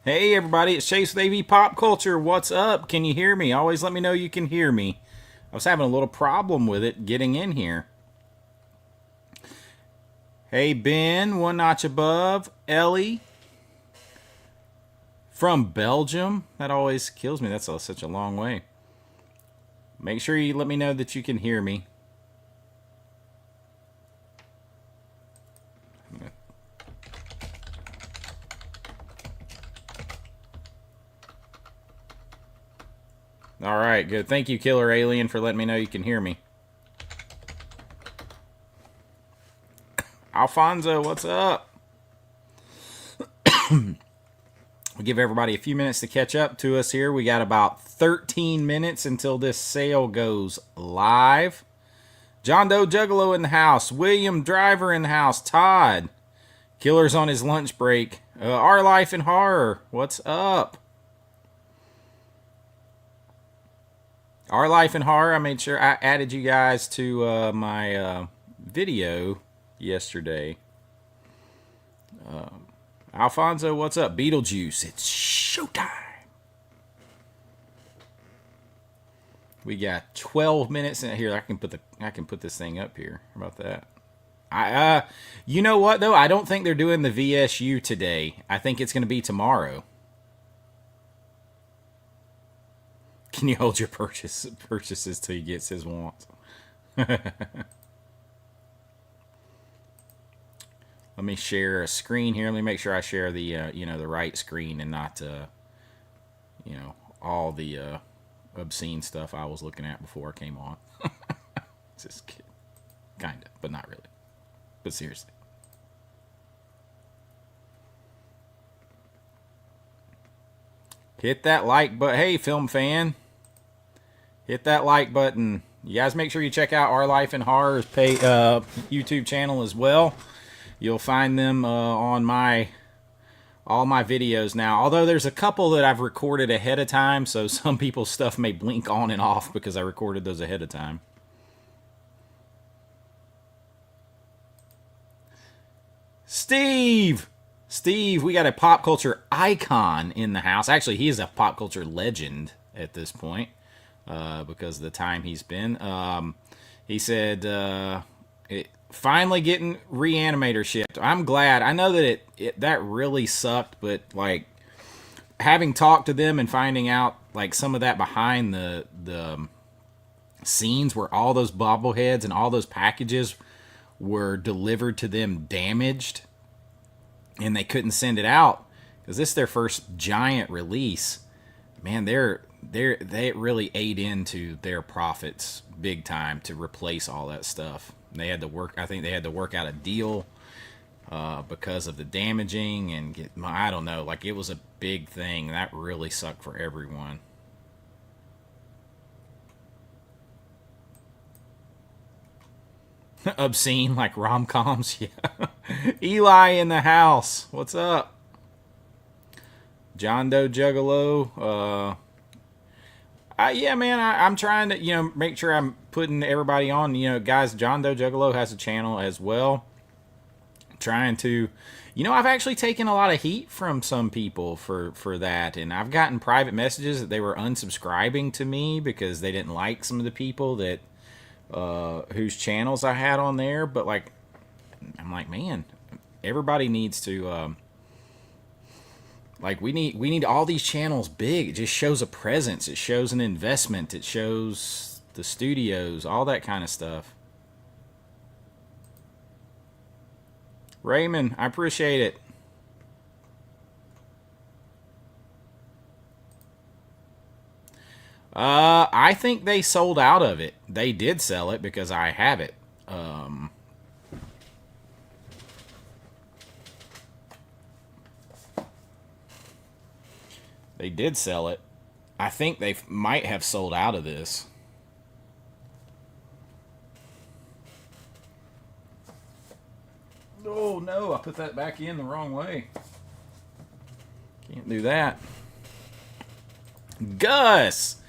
Hey everybody, it's Chase with AV Pop Culture. What's up? Can you hear me? Always let me know you can hear me. I was having a little problem with it getting in here. Hey Ben, one notch above. Ellie from Belgium. That always kills me. That's such a long way. Make sure you let me know that you can hear me. All right, good. Thank you, Killer Alien, for letting me know you can hear me. Alfonso, what's up? We'll give everybody a few minutes to catch up to us here. We got about 13 minutes until this sale goes live. John Doe Juggalo in the house. William Driver in the house. Todd. Killer's on his lunch break. Our Life in Horror. What's up? Our Life in Horror. I made sure I added you guys to my video yesterday. Alfonso, what's up? Beetlejuice. It's showtime. We got 12 minutes in here. I can put this thing up here. How about that? You know what though? I don't think they're doing the VSU today. I think it's going to be tomorrow. Can you hold your purchases till he gets his wants? Let me share a screen here. Let me make sure I share the the right screen and not all the obscene stuff I was looking at before I came on. Just kidding. Kinda, but not really. But seriously. Hit that like button. Hey, film fan. Hit that like button. You guys make sure you check out Our Life in Horror's YouTube channel as well. You'll find them on all my videos now. Although there's a couple that I've recorded ahead of time, so some people's stuff may blink on and off because I recorded those ahead of time. Steve, we got a pop culture icon in the house. Actually, he is a pop culture legend at this point because of the time he's been. He said finally getting Reanimator shipped. I'm glad. I know that that really sucked, but like having talked to them and finding out like some of that behind the scenes where all those bobbleheads and all those packages were delivered to them damaged and they couldn't send it out because this is their first giant release. Man, they really ate into their profits big time to replace all that stuff. They had to work. I think they had to work out a deal because of the damaging and I don't know. Like it was a big thing. That really sucked for everyone. Obscene like rom-coms. Yeah. Eli in the house. What's up? John Doe Juggalo. Yeah, man, I'm trying to, make sure I'm putting everybody on. Guys, John Doe Juggalo has a channel as well. Trying to, I've actually taken a lot of heat from some people for that. And I've gotten private messages that they were unsubscribing to me because they didn't like some of the people that whose channels I had on there. But, I'm like, man, everybody needs to... we need all these channels big. It just shows a presence. It shows an investment. It shows the studios, all that kind of stuff. Raymond, I appreciate it. I think they sold out of it. They did sell it because I have it. They did sell it. I think they might have sold out of this. Oh no, I put that back in the wrong way. Can't do that. Gus,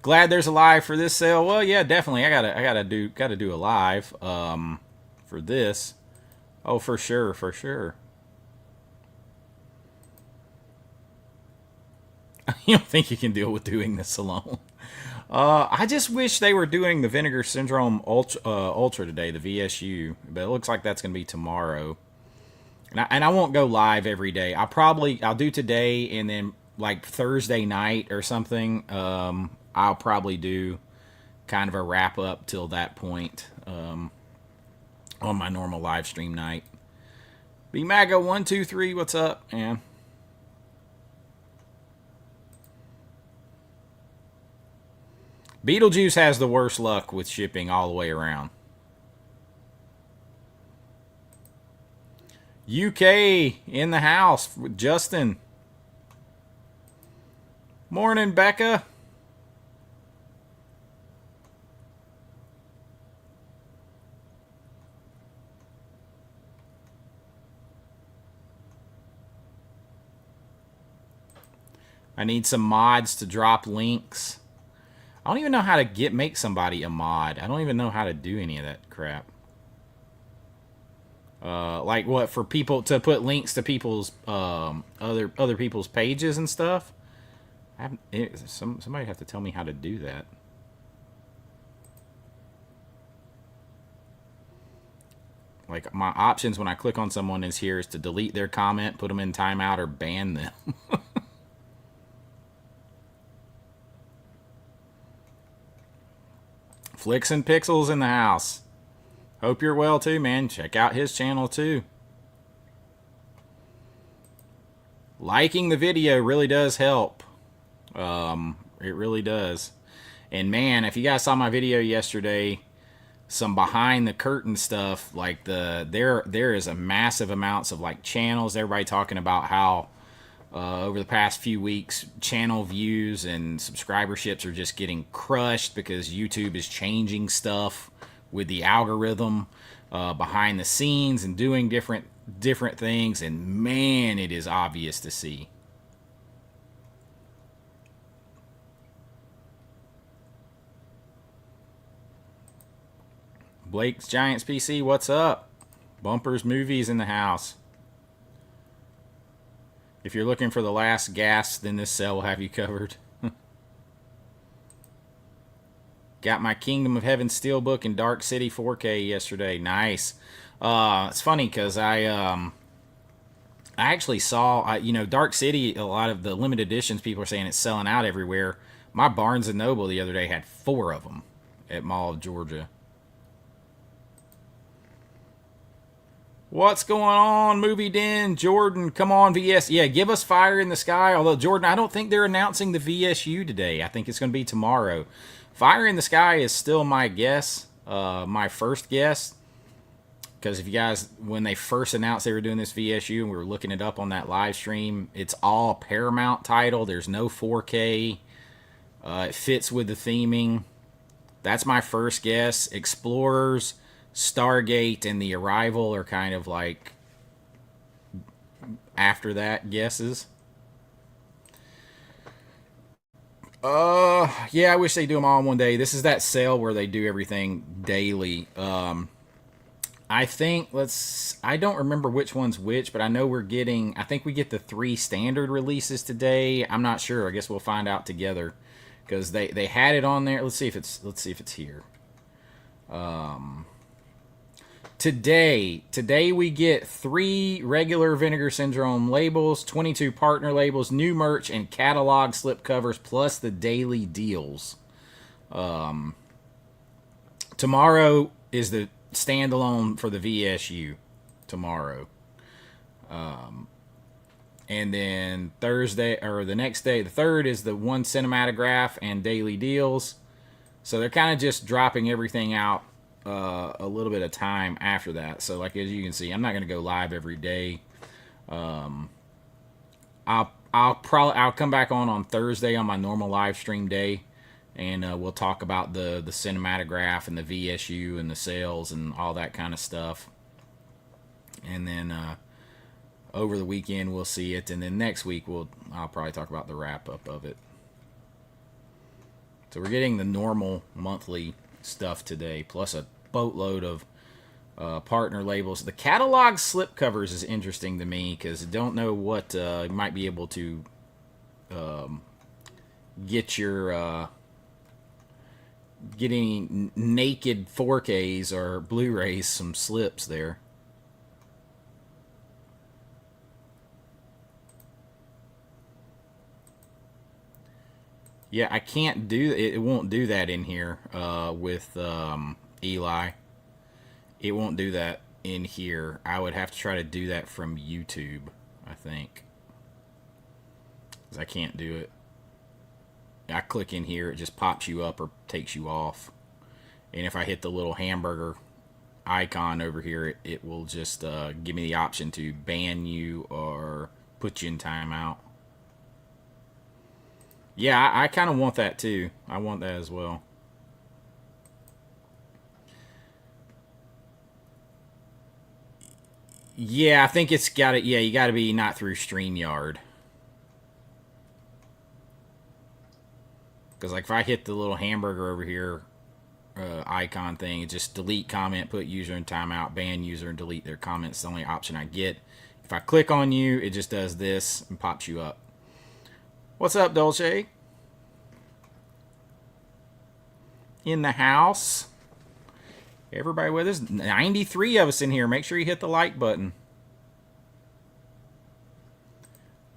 glad there's a live for this sale. Well, yeah, definitely. I gotta do a live for this. Oh, for sure, for sure. You don't think you can deal with doing this alone. I just wish they were doing the Vinegar Syndrome Ultra today, the VSU, but it looks like that's going to be tomorrow. And I won't go live every day. I'll do today, and then like Thursday night or something. I'll probably do kind of a wrap up till that point on my normal live stream night. BMAGA123, what's up, man? Beetlejuice has the worst luck with shipping all the way around. UK in the house with Justin. Morning, Becca. I need some mods to drop links. I don't even know how to make somebody a mod. I don't even know how to do any of that crap. Like what, for people to put links to people's other people's pages and stuff. Somebody have to tell me how to do that. Like my options when I click on someone is to delete their comment, put them in timeout, or ban them. Flicks and Pixels in the house. Hope you're well too, man. Check out his channel too. Liking the video really does help. It really does. And man, if you guys saw my video yesterday, some behind the curtain stuff, like there is a massive amounts of like channels. Everybody talking about how over the past few weeks, channel views and subscriberships are just getting crushed because YouTube is changing stuff with the algorithm behind the scenes and doing different things. And man, it is obvious to see. Blake's Giants PC, what's up? Bumpers Movies in the house. If you're looking for the last gasp, then this cell will have you covered. Got my Kingdom of Heaven Steelbook and Dark City 4K yesterday. Nice. It's funny because I actually saw, Dark City, a lot of the limited editions, people are saying it's selling out everywhere. My Barnes & Noble the other day had 4 of them at Mall of Georgia. What's going on, Movie Den? Jordan, come on, VS. Yeah, give us Fire in the Sky. Although, Jordan, I don't think they're announcing the VSU today. I think it's going to be tomorrow. Fire in the Sky is still my guess, my first guess. Because if you guys, when they first announced they were doing this VSU and we were looking it up on that live stream, it's all Paramount title. There's no 4K. It fits with the theming. That's my first guess. Explorers, Stargate, and The Arrival are kind of like after that guesses. Yeah, I wish they do them all in one day. This is that sale where they do everything daily. I think I don't remember which one's which, but I know I think we get the 3 standard releases today. I'm not sure. I guess we'll find out together because they had it on there. Let's see if it's here. Today we get 3 regular Vinegar Syndrome labels, 22 partner labels, new merch, and catalog slipcovers, plus the daily deals. Tomorrow is the standalone for the VSU. Tomorrow. And then Thursday, or the next day, the 3rd, is the 1 cinematograph and daily deals. So they're kind of just dropping everything out a little bit of time after that. So like as you can see, I'm not going to go live every day. I'll come back on Thursday on my normal live stream day, and we'll talk about the cinematograph and the VSU and the sales and all that kind of stuff. And then over the weekend we'll see it, and then next week I'll probably talk about the wrap up of it. So we're getting the normal monthly stuff today, plus a boatload of partner labels. The catalog slipcovers is interesting to me because I don't know what you might be able to get your get any naked 4Ks or Blu-rays some slips there. Yeah, I can't do it. It won't do that in here with Eli. It won't do that in here. I would have to try to do that from YouTube, I think, because I can't do it. I click in here, it just pops you up or takes you off. And if I hit the little hamburger icon over here, it will just give me the option to ban you or put you in timeout. Yeah, I kind of want that too. I want that as well. Yeah, I think it's got to. Yeah, you got to be not through StreamYard. Because like if I hit the little hamburger over here icon thing, it just delete comment, put user in timeout, ban user, and delete their comments. It's the only option I get. If I click on you, it just does this and pops you up. What's up, Dolce? In the house. Everybody with us. 93 of us in here. Make sure you hit the like button.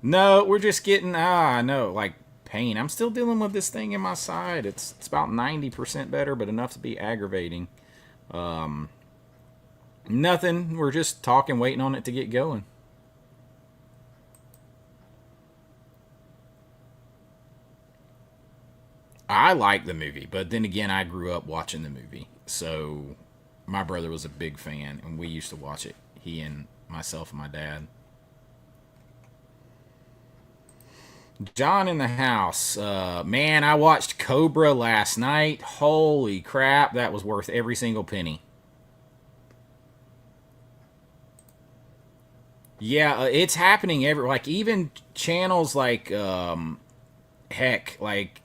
No, we're just getting, no, like pain. I'm still dealing with this thing in my side. It's about 90% better, but enough to be aggravating. Nothing. We're just talking, waiting on it to get going. I like the movie, but then again, I grew up watching the movie. So my brother was a big fan, and we used to watch it. He and myself and my dad. John in the house. Man, I watched Cobra last night. Holy crap, that was worth every single penny. Yeah, it's happening like even channels like heck, like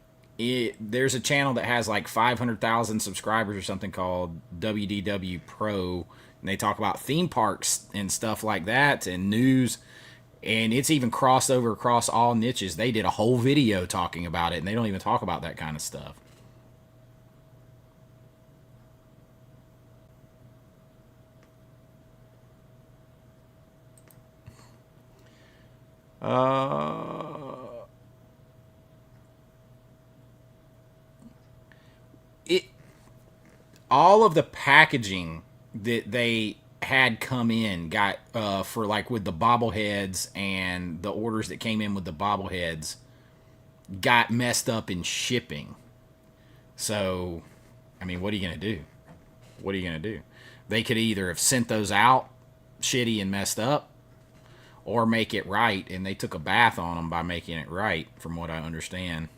there's a channel that has like 500,000 subscribers or something called WDW Pro, and they talk about theme parks and stuff like that and news, and it's even crossed over across all niches. They did a whole video talking about it, and they don't even talk about that kind of stuff. Uh, it all of the packaging that they had come in got for like with the bobbleheads and the orders that came in with the bobbleheads got messed up in shipping. So, I mean, what are you gonna do? What are you gonna do? They could either have sent those out shitty and messed up, or make it right, and they took a bath on them by making it right, from what I understand.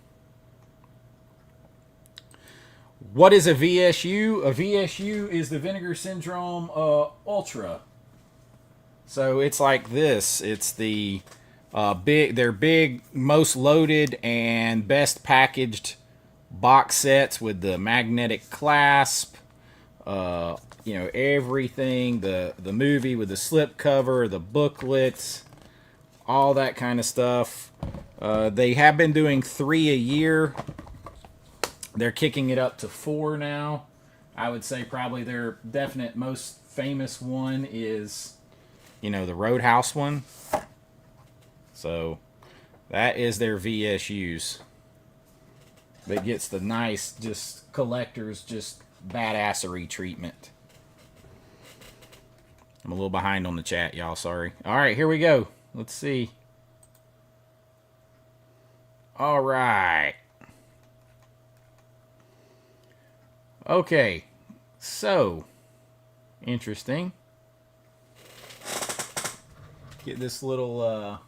What is a VSU? A VSU is the Vinegar Syndrome Ultra. So it's like this. It's the they're big, most loaded, and best packaged box sets with the magnetic clasp. Everything. The movie with the slip cover, the booklets, all that kind of stuff. They have been doing 3 a year. They're kicking it up to 4 now. I would say probably their definite most famous one is, the Roadhouse one. So that is their VSUs. That gets the nice, just collector's, just badassery treatment. I'm a little behind on the chat, y'all. Sorry. All right, here we go. Let's see. All right. Okay. So, interesting. Get this little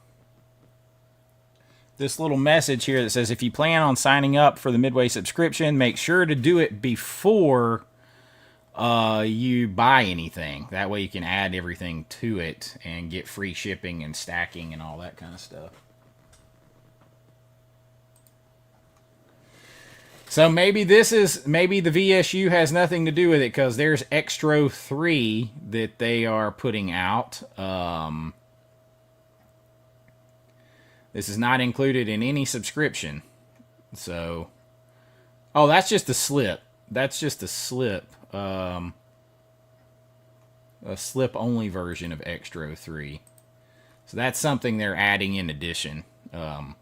message here that says if you plan on signing up for the Midway subscription, make sure to do it before you buy anything. That way you can add everything to it and get free shipping and stacking and all that kind of stuff. So maybe the VSU has nothing to do with it, because there's Extro 3 that they are putting out. This is not included in any subscription. So, oh, that's just a slip. That's just a slip. A slip only version of Extra 03. So that's something they're adding in addition to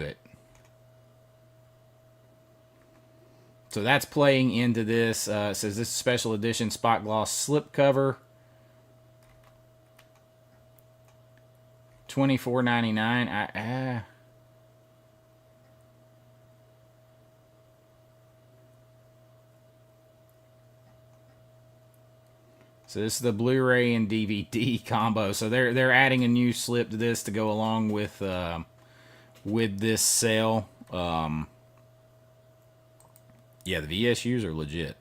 it. So that's playing into this. It says this special edition spot gloss slip cover. $24.99. So this is the Blu-ray and DVD combo. So they're adding a new slip to this to go along with this sale. Yeah, the VSUs are legit.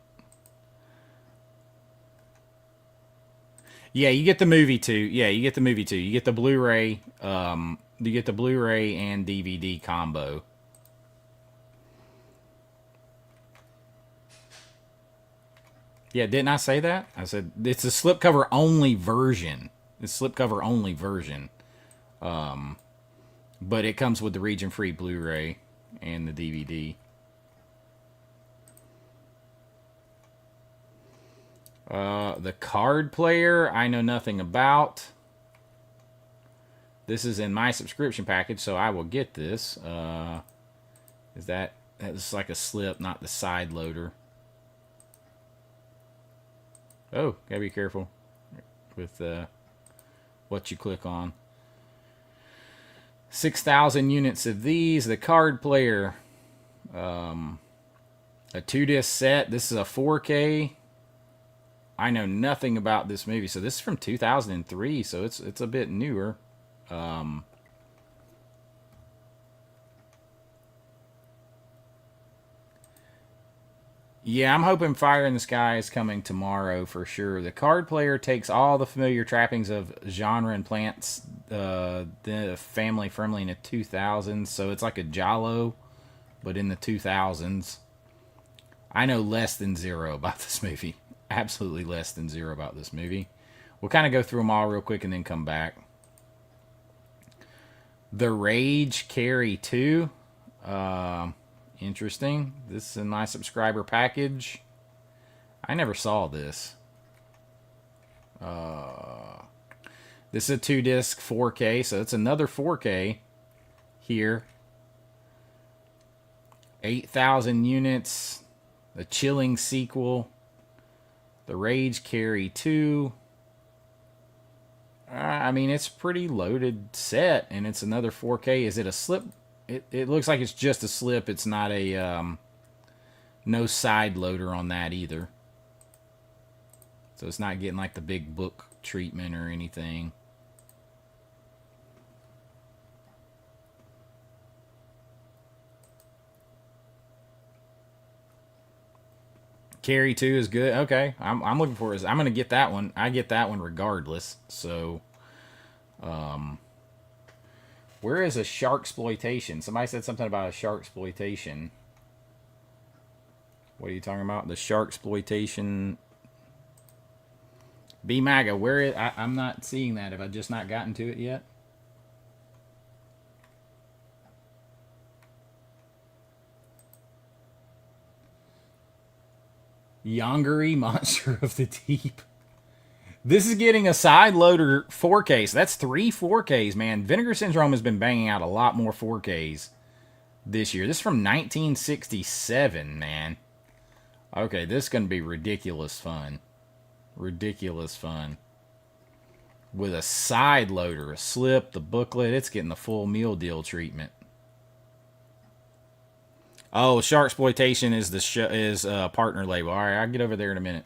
Yeah, you get the movie too. Yeah, you get the movie too. You get the Blu-ray. You get the Blu-ray and DVD combo. Yeah, didn't I say that? I said it's a slipcover only version. It's slipcover only version. But it comes with the region-free Blu-ray and the DVD. The card player, I know nothing about. This is in my subscription package, so I will get this. Is that's like a slip, not the side loader. Oh, gotta be careful with what you click on. 6,000 units of these. The card player, a 2-disc set. This is a 4K. I know nothing about this movie, so this is from 2003, so it's a bit newer. Yeah, I'm hoping Fire in the Sky is coming tomorrow for sure. The card player takes all the familiar trappings of genre and plants the family firmly in the 2000s, so it's like a Giallo, but in the 2000s. I know less than zero about this movie. Absolutely less than zero about this movie. We'll kind of go through them all real quick and then come back. The Rage Carry 2. Interesting. This is in my subscriber package. I never saw this. This is a 2-disc 4K, so it's another 4K here. 8,000 units. The Chilling sequel. The Rage Carry 2. I mean, it's a pretty loaded set, and it's another 4K. Is it a slip? It looks like it's just a slip. It's not a no side loader on that either. So it's not getting like the big book treatment or anything. Carry 2 is good. Okay, I'm looking for it. I'm gonna get that one. I get that one regardless. So, where is a shark exploitation? Somebody said something about a shark exploitation. What are you talking about? The shark exploitation. VInegar. Where is? I'm not seeing that. Have I just not gotten to it yet? Yongari, Monster of the Deep. This is getting a side loader 4K. So that's 3 4Ks, man. Vinegar Syndrome has been banging out a lot more 4Ks this year. This is from 1967, man. Okay, this is going to be ridiculous fun. Ridiculous fun. With a side loader, a slip, the booklet. It's getting the full meal deal treatment. Oh, Shark Exploitation is the partner label. All right, I'll get over there in a minute.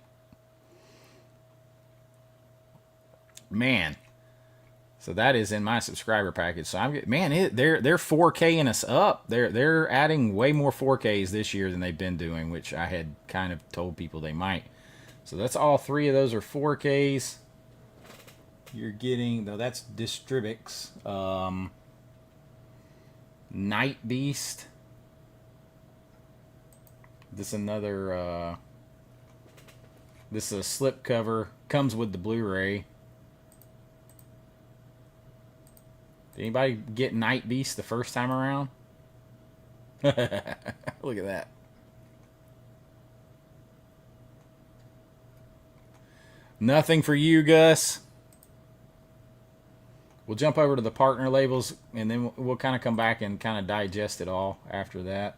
Man, so that is in my subscriber package. So they're 4K'ing us up. They're adding way more 4Ks this year than they've been doing, which I had kind of told people they might. So that's all 3 of those are 4Ks. You're getting though that's Distribix, Night Beast. This another. This is a slip cover. Comes with the Blu-ray. Did anybody get Night Beast the first time around? Look at that. Nothing for you, Gus. We'll jump over to the partner labels, and then we'll kind of come back and kind of digest it all after that.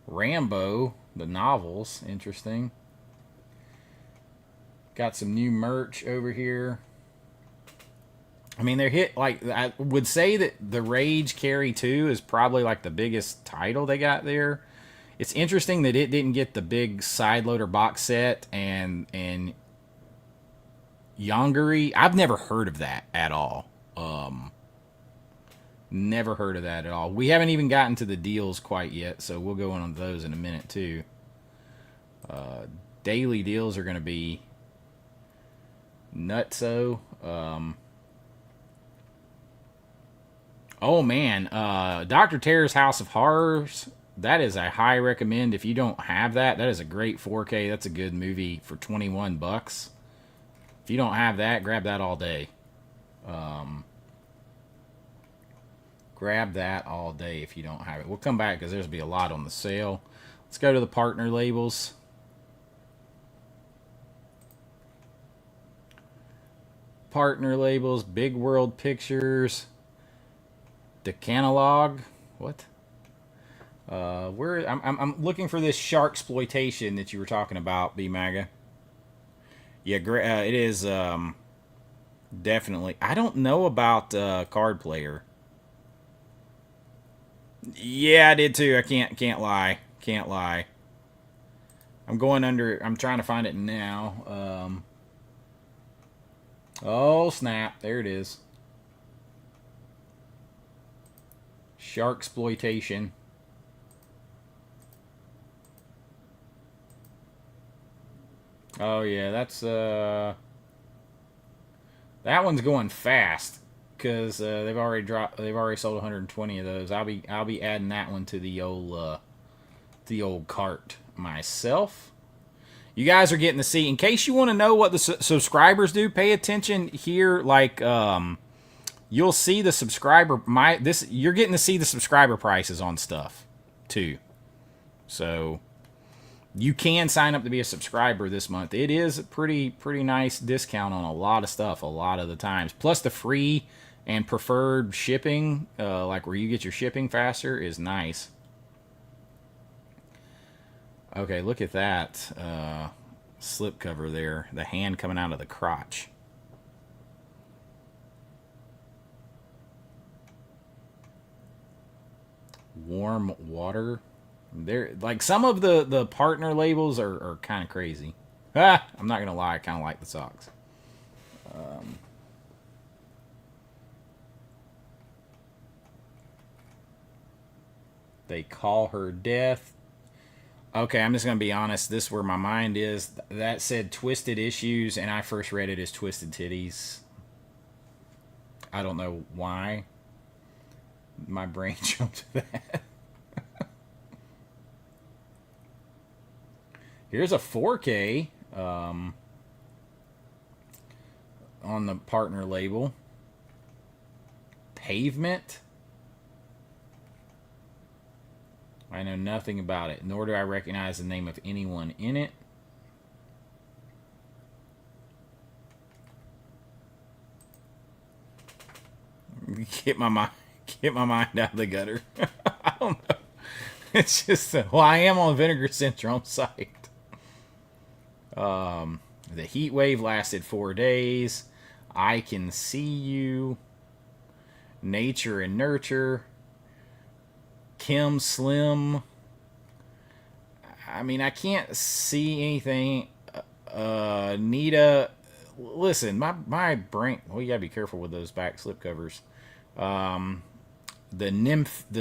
Rambo, the novels, interesting. Got some new merch over here. I mean, they're hit, like, I would say that the Rage Carry 2 is probably like the biggest title they got there. It's interesting that it didn't get the big side loader box set and Yongari. I've never heard of that at all. Never heard of that at all. We haven't even gotten to the deals quite yet, so we'll go on those in a minute too. Daily deals are going to be nutso. Oh man, Dr. Terror's House of Horrors. That is a high recommend. If you don't have that, that is a great 4K. That's a good movie for $21. If you don't have that, grab that all day. Grab that all day if you don't have it. We'll come back because there's be a lot on the sale. Let's go to the partner labels. Partner labels, Big World Pictures, Decanalog. What? I'm looking for this shark exploitation that you were talking about, B-Maga. Yeah, it is definitely. I don't know about Card Player. Yeah, I did too. I can't lie. Can't lie. I'm going under. I'm trying to find it now. Oh snap! There it is. Shark exploitation. Oh yeah, that's that one's going fast because they've already sold 120 of those. I'll be adding that one to the old cart myself. You guys are getting to see. In case you want to know what the subscribers do, pay attention here. Like you'll see the subscriber. You're getting to see the subscriber prices on stuff too. So you can sign up to be a subscriber this month. It is a pretty nice discount on a lot of stuff a lot of the times. Plus the free and preferred shipping, like where you get your shipping faster, is nice. Okay, look at that slip cover there. The hand coming out of the crotch. Warm water. They're like some of the partner labels are kind of crazy. I'm not gonna lie, I kind of like the socks. They call her death. Okay, I'm just gonna be honest. This is where my mind is. That said Twisted Issues, and I first read it as Twisted Titties. I don't know why. My brain jumped to that. Here's a 4K on the partner label. Pavement. I know nothing about it, nor do I recognize the name of anyone in it. Get my mind out of the gutter. I don't know. It's just well, I am on Vinegar Syndrome site. The heat wave lasted 4 days. I Can See You. Nature and Nurture. Kim Slim. I mean, I can't see anything. Nita. Listen, my brain. Well, you gotta be careful with those back slip covers. The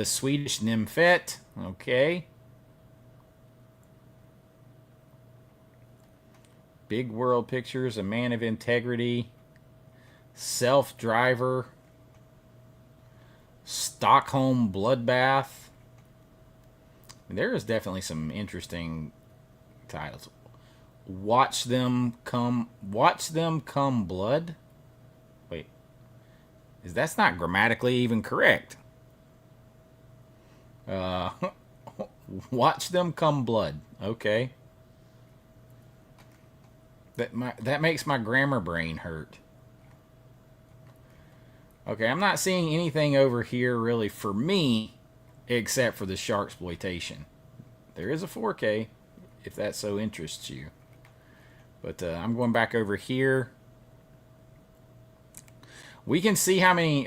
Swedish Nymphette. Okay. Big World Pictures, A Man of Integrity, Self Driver, Stockholm Bloodbath. There is definitely some interesting titles. Watch Them Come Blood. Wait, That's not grammatically even correct. Watch them come blood. Okay. That makes my grammar brain hurt. Okay, I'm not seeing anything over here really for me except for the sharksploitation. There is a 4K if that so interests you. But I'm going back over here. We can see how many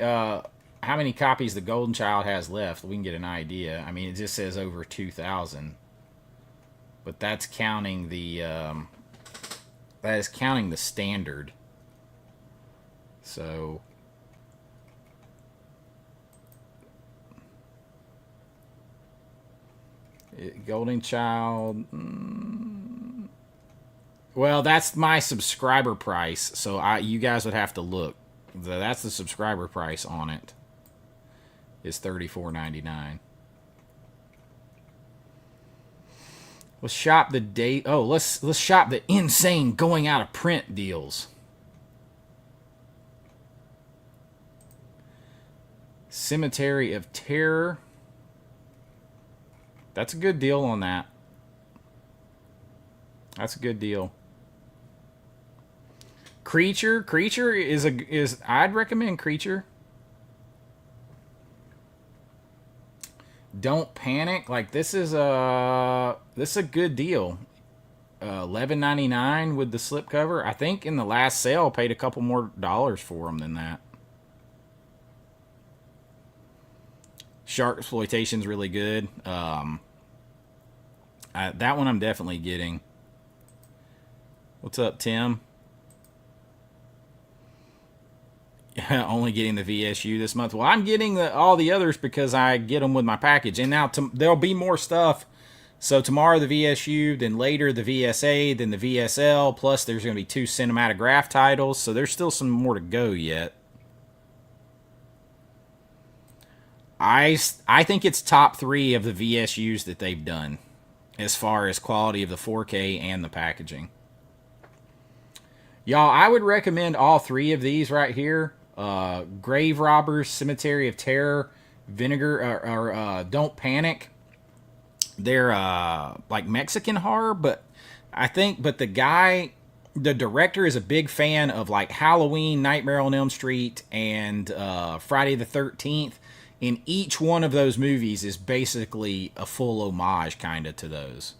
copies the Golden Child has left. We can get an idea. I mean, it just says over 2,000. But that's counting the that is counting the standard. So Golden Child. Well, that's my subscriber price, so you guys would have to look. That's the subscriber price on it. Is $34.99. Let's shop the date. Oh, let's shop the insane going out of print deals. Cemetery of Terror. That's a good deal on that. That's a good deal. Creature is I'd recommend Creature. Don't Panic. Like this is a good deal. $11.99 with the slipcover. I think in the last sale I paid a couple more dollars for them than that. Sharksploitation's really good. That one I'm definitely getting. What's up, Tim? Only getting the VSU this month. Well, I'm getting all the others because I get them with my package. And now there'll be more stuff. So tomorrow the VSU, then later the VSA, then the VSL. Plus there's going to be 2 cinematograph titles. So there's still some more to go yet. I think it's top 3 of the VSUs that they've done as far as quality of the 4K and the packaging. Y'all, I would recommend all 3 of these right here. Grave Robbers, Cemetery of Terror, VInegar, or Don't Panic. They're like Mexican horror, but the director is a big fan of like Halloween, Nightmare on Elm Street, and Friday the 13th. And each one of those movies is basically a full homage kind of to those.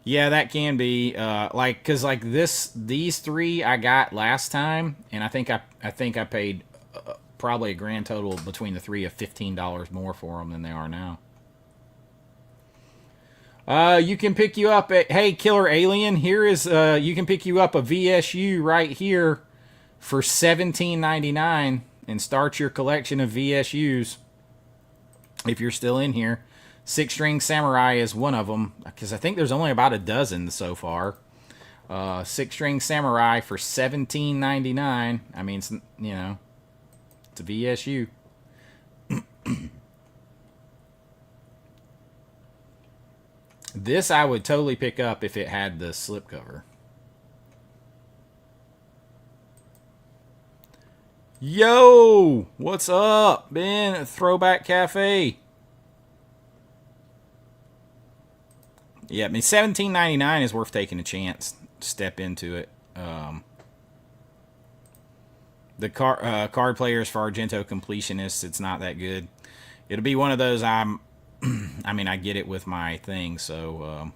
Yeah, that can be because these 3 I got last time, and I think I paid probably a grand total between the 3 of $15 more for them than they are now. You can pick you up at Hey Killer Alien. Here is you can pick you up a VSU right here for $17.99 and start your collection of VSUs if you're still in here. 6-String Samurai is one of them because I think there's only about a dozen so far. 6-String Samurai for $17.99. I mean, it's, it's a VSU. This I would totally pick up if it had the slipcover. Yo, what's up, Ben? Throwback Cafe. Yeah, I mean, $17.99 is worth taking a chance. Step into it. The card players for Argento completionists, it's not that good. It'll be one of those I get it with my thing, so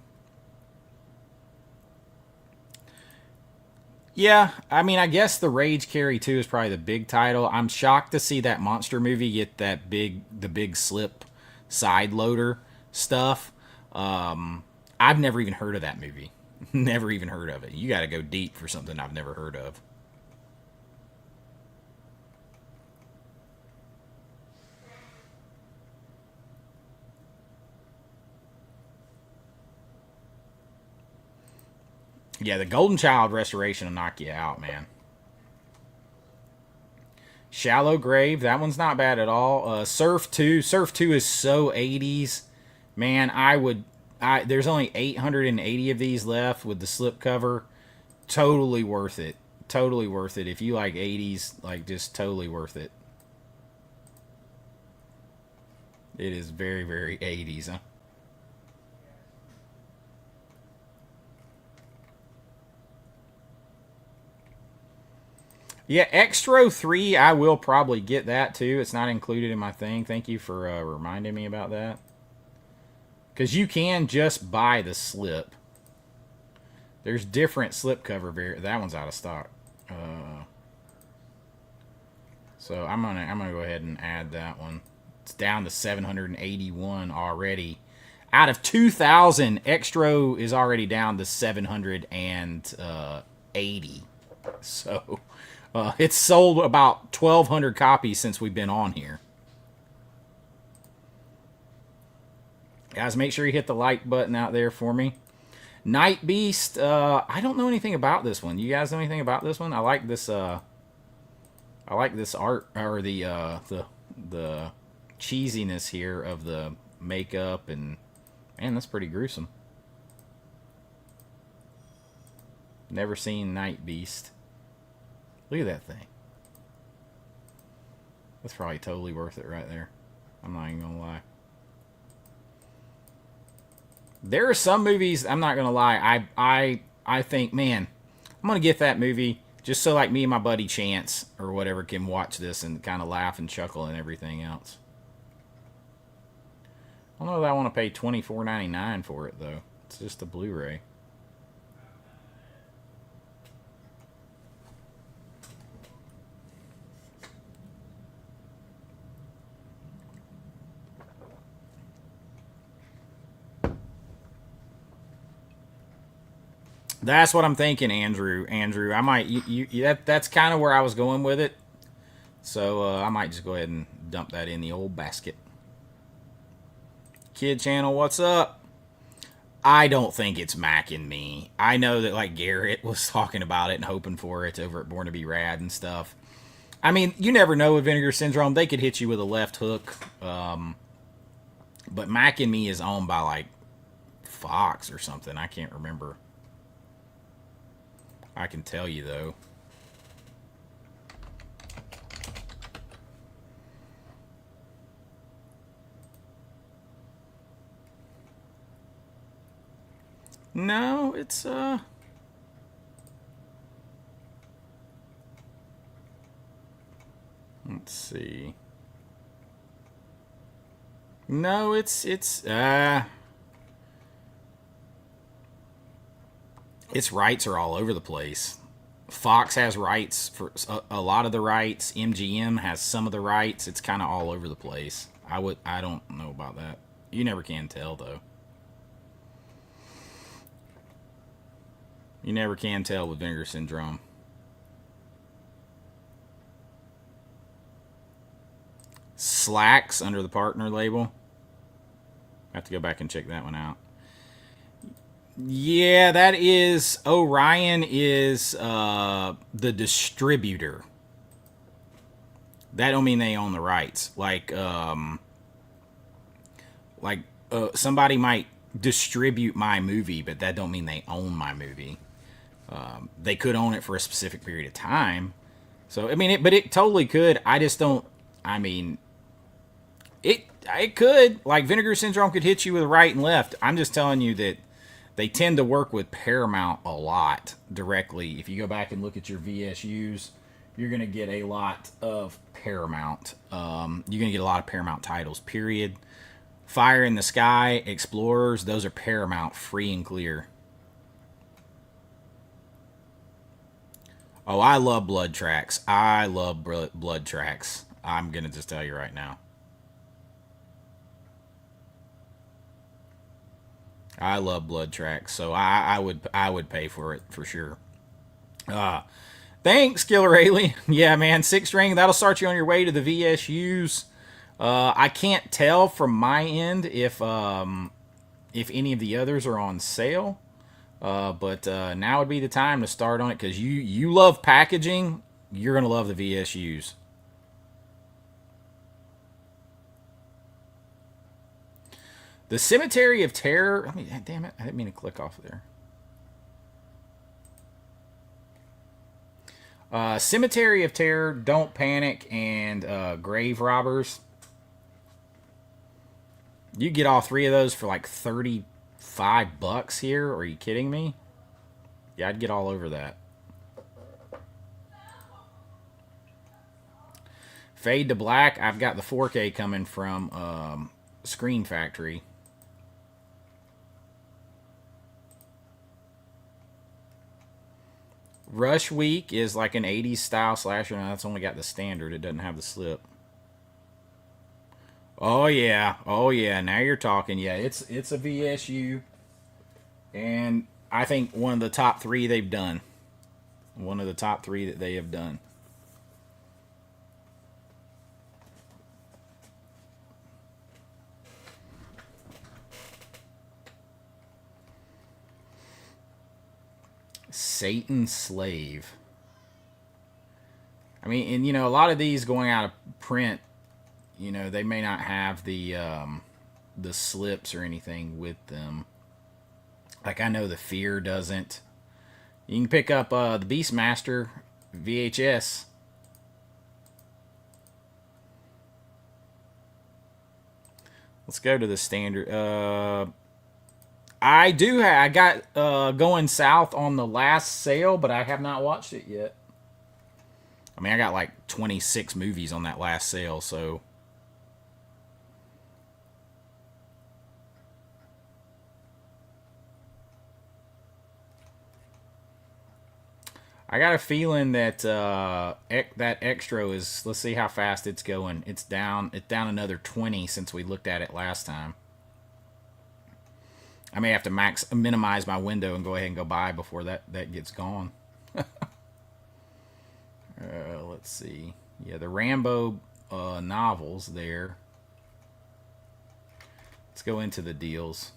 yeah, I mean, I guess the Rage Carry 2 is probably the big title. I'm shocked to see that monster movie get the big slip side loader stuff. I've never even heard of that movie. Never even heard of it. You got to go deep for something I've never heard of. Yeah, the Golden Child restoration will knock you out, man. Shallow Grave, that one's not bad at all. Surf 2 is so 80s. Man, I would There's only 880 of these left with the slip cover. Totally worth it. Totally worth it. If you like 80s, like just totally worth it. It is very, very 80s, huh? Yeah, Extro 3, I will probably get that too. It's not included in my thing. Thank you for reminding me about that. Because you can just buy the slip. There's different slip cover that one's out of stock. So I'm gonna go ahead and add that one. It's down to 781 already. Out of 2,000, Extro is already down to 780. So it's sold about 1,200 copies since we've been on here. Guys, make sure you hit the like button out there for me. Night Beast. I don't know anything about this one. You guys know anything about this one? I like this. I like this art or the cheesiness here of the makeup, and man, that's pretty gruesome. Never seen Night Beast. Look at that thing. That's probably totally worth it right there. I'm not even gonna lie. There are some movies, I'm not gonna lie, I think, man, I'm gonna get that movie just so like me and my buddy Chance or whatever can watch this and kind of laugh and chuckle and everything else. I don't know that I want to pay $24.99 for it though. It's just a Blu-ray. That's what I'm thinking, Andrew. Andrew, I might that's kind of where I was going with it. So I might just go ahead and dump that in the old basket. Kid channel, what's up? I don't think it's Mac and Me. I know that like Garrett was talking about it and hoping for it over at Born to Be Rad and stuff. I mean, you never know with Vinegar Syndrome. They could hit you with a left hook. But Mac and Me is owned by like Fox or something. I can't remember. I can tell you though. No, it's let's see. No, it's its rights are all over the place. Fox has rights for a lot of the rights. MGM has some of the rights. It's kind of all over the place. I don't know about that. You never can tell though. You never can tell with Vinegar Syndrome. Slacks under the partner label. I have to go back and check that one out. Yeah, that is Orion is the distributor. That don't mean they own the rights. Like somebody might distribute my movie, but that don't mean they own my movie. They could own it for a specific period of time. So I mean, but it totally could. I just don't. I mean, it could. Like Vinegar Syndrome could hit you with right and left. I'm just telling you that they tend to work with Paramount a lot directly. If you go back and look at your VSUs, you're gonna get a lot of Paramount. You're gonna get a lot of Paramount titles. Period. Fire in the Sky, Explorers, those are Paramount, free and clear. Oh, I love Blood Tracks. I love Blood Tracks. I'm going to just tell you right now. I love Blood Tracks, so I would pay for it for sure. Thanks, Killer Alien. Yeah, man, 6-string, that'll start you on your way to the VSUs. I can't tell from my end if any of the others are on sale. But now would be the time to start on it because you love packaging. You're going to love the VSUs. The Cemetery of Terror. I mean, damn it! I didn't mean to click off there. Cemetery of Terror, Don't Panic, and Grave Robbers. You get all three of those for like $35 here. Are you kidding me? Yeah, I'd get all over that. Fade to Black. I've got the 4K coming from Screen Factory. Rush Week is like an 80s style slasher. No, that's only got the standard. It doesn't have the slip. Oh yeah. Oh yeah. Now you're talking. Yeah, it's a VSU. And I think one of the top three they've done. One of the top three that they have done. Satan's Slave. I mean, and a lot of these going out of print, they may not have the slips or anything with them. Like I know the Fear doesn't. You can pick up the Beastmaster VHS. Let's go to the standard. I do. I got Going South on the last sale, but I have not watched it yet. I mean, I got like 26 movies on that last sale, so. I got a feeling that that extra is. Let's see how fast it's going. It's down. It's down another 20 since we looked at it last time. I may have to minimize my window and go ahead and go buy before that gets gone. Let's see. Yeah, the Rambo novels there. Let's go into the deals.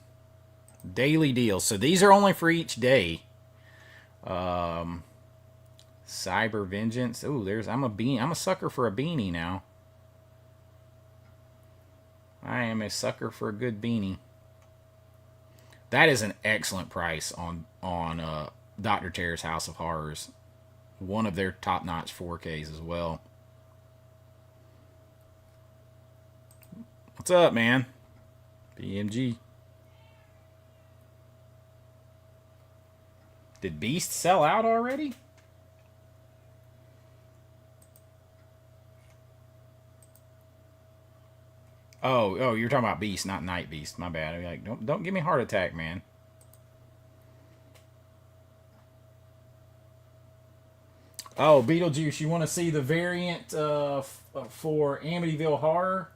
Daily deals. So these are only for each day. Cyber Vengeance. Ooh, I'm a sucker for a beanie now. I am a sucker for a good beanie. That is an excellent price on Dr. Terror's House of Horrors. One of their top-notch 4Ks as well. What's up, man? BMG. Did Beast sell out already? Oh, you're talking about Beast, not Night Beast. My bad. I'm like, don't give me a heart attack, man. Oh, Beetlejuice, you want to see the variant for Amityville Horror?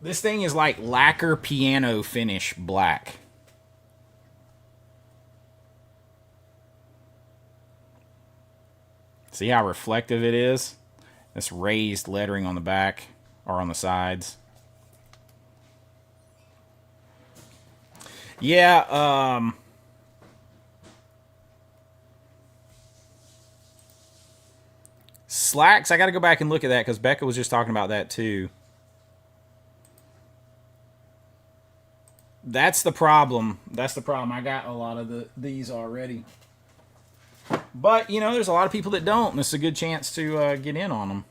This thing is like lacquer piano finish black. See how reflective it is? This raised lettering on the back or on the sides. Yeah, Slacks, I got to go back and look at that because Becca was just talking about that too. That's the problem. I got a lot of these already. But, there's a lot of people that don't, and this is a good chance to get in on them.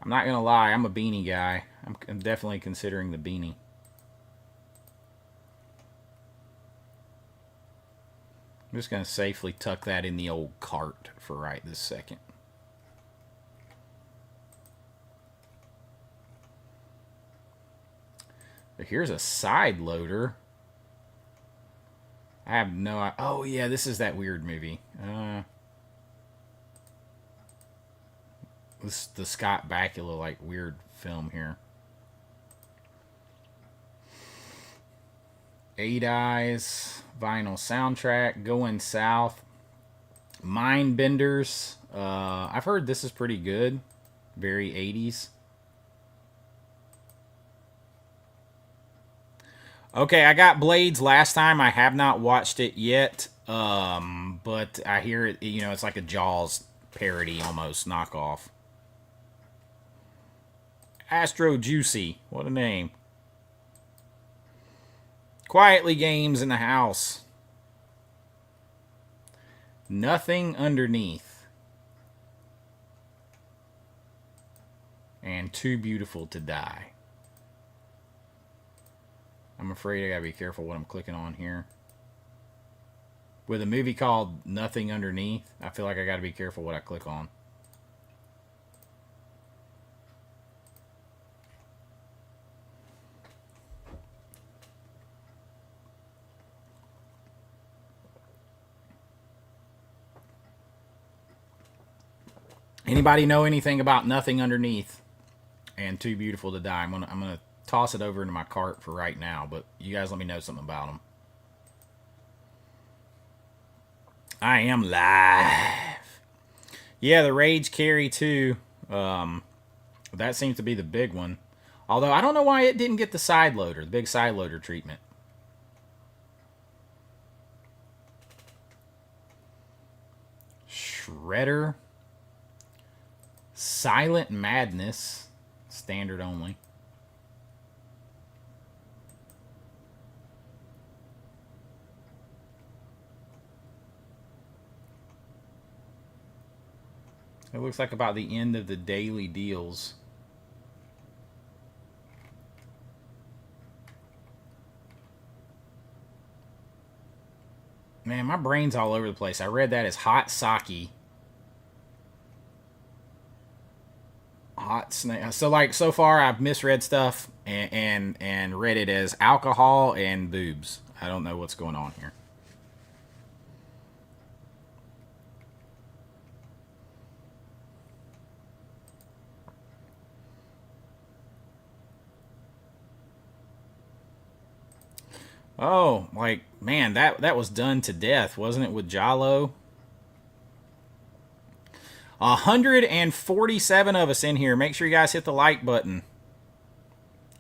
I'm not going to lie, I'm a beanie guy. I'm definitely considering the beanie. I'm just going to safely tuck that in the old cart for right this second. But here's a side loader. I have no... Oh, yeah, this is that weird movie. This is the Scott Bakula, like, weird film here. Eight Eyes, vinyl soundtrack, Going South, Mindbenders. I've heard this is pretty good. Very 80s. Okay, I got Blades last time. I have not watched it yet, but I hear it. It's like a Jaws parody almost knockoff. Astro Juicy. What a name. Quietly Games in the house. Nothing Underneath. And Too Beautiful to Die. I'm afraid I gotta be careful what I'm clicking on here. With a movie called Nothing Underneath, I feel like I gotta be careful what I click on. Anybody know anything about Nothing Underneath and Too Beautiful to Die? I'm gonna toss it over into my cart for right now, but you guys let me know something about them. I am live. Yeah, the Rage Carry 2. That seems to be the big one. Although I don't know why it didn't get the side loader, the big side loader treatment. Shredder. Silent Madness. Standard only. It looks like about the end of the daily deals. Man, my brain's all over the place. I read that as hot sake. Hot snake. So like so far I've misread stuff and read it as alcohol and boobs. I don't know what's going on here. Oh, like, man, that was done to death, wasn't it, with Jalo? 147 of us in here. Make sure you guys hit the like button.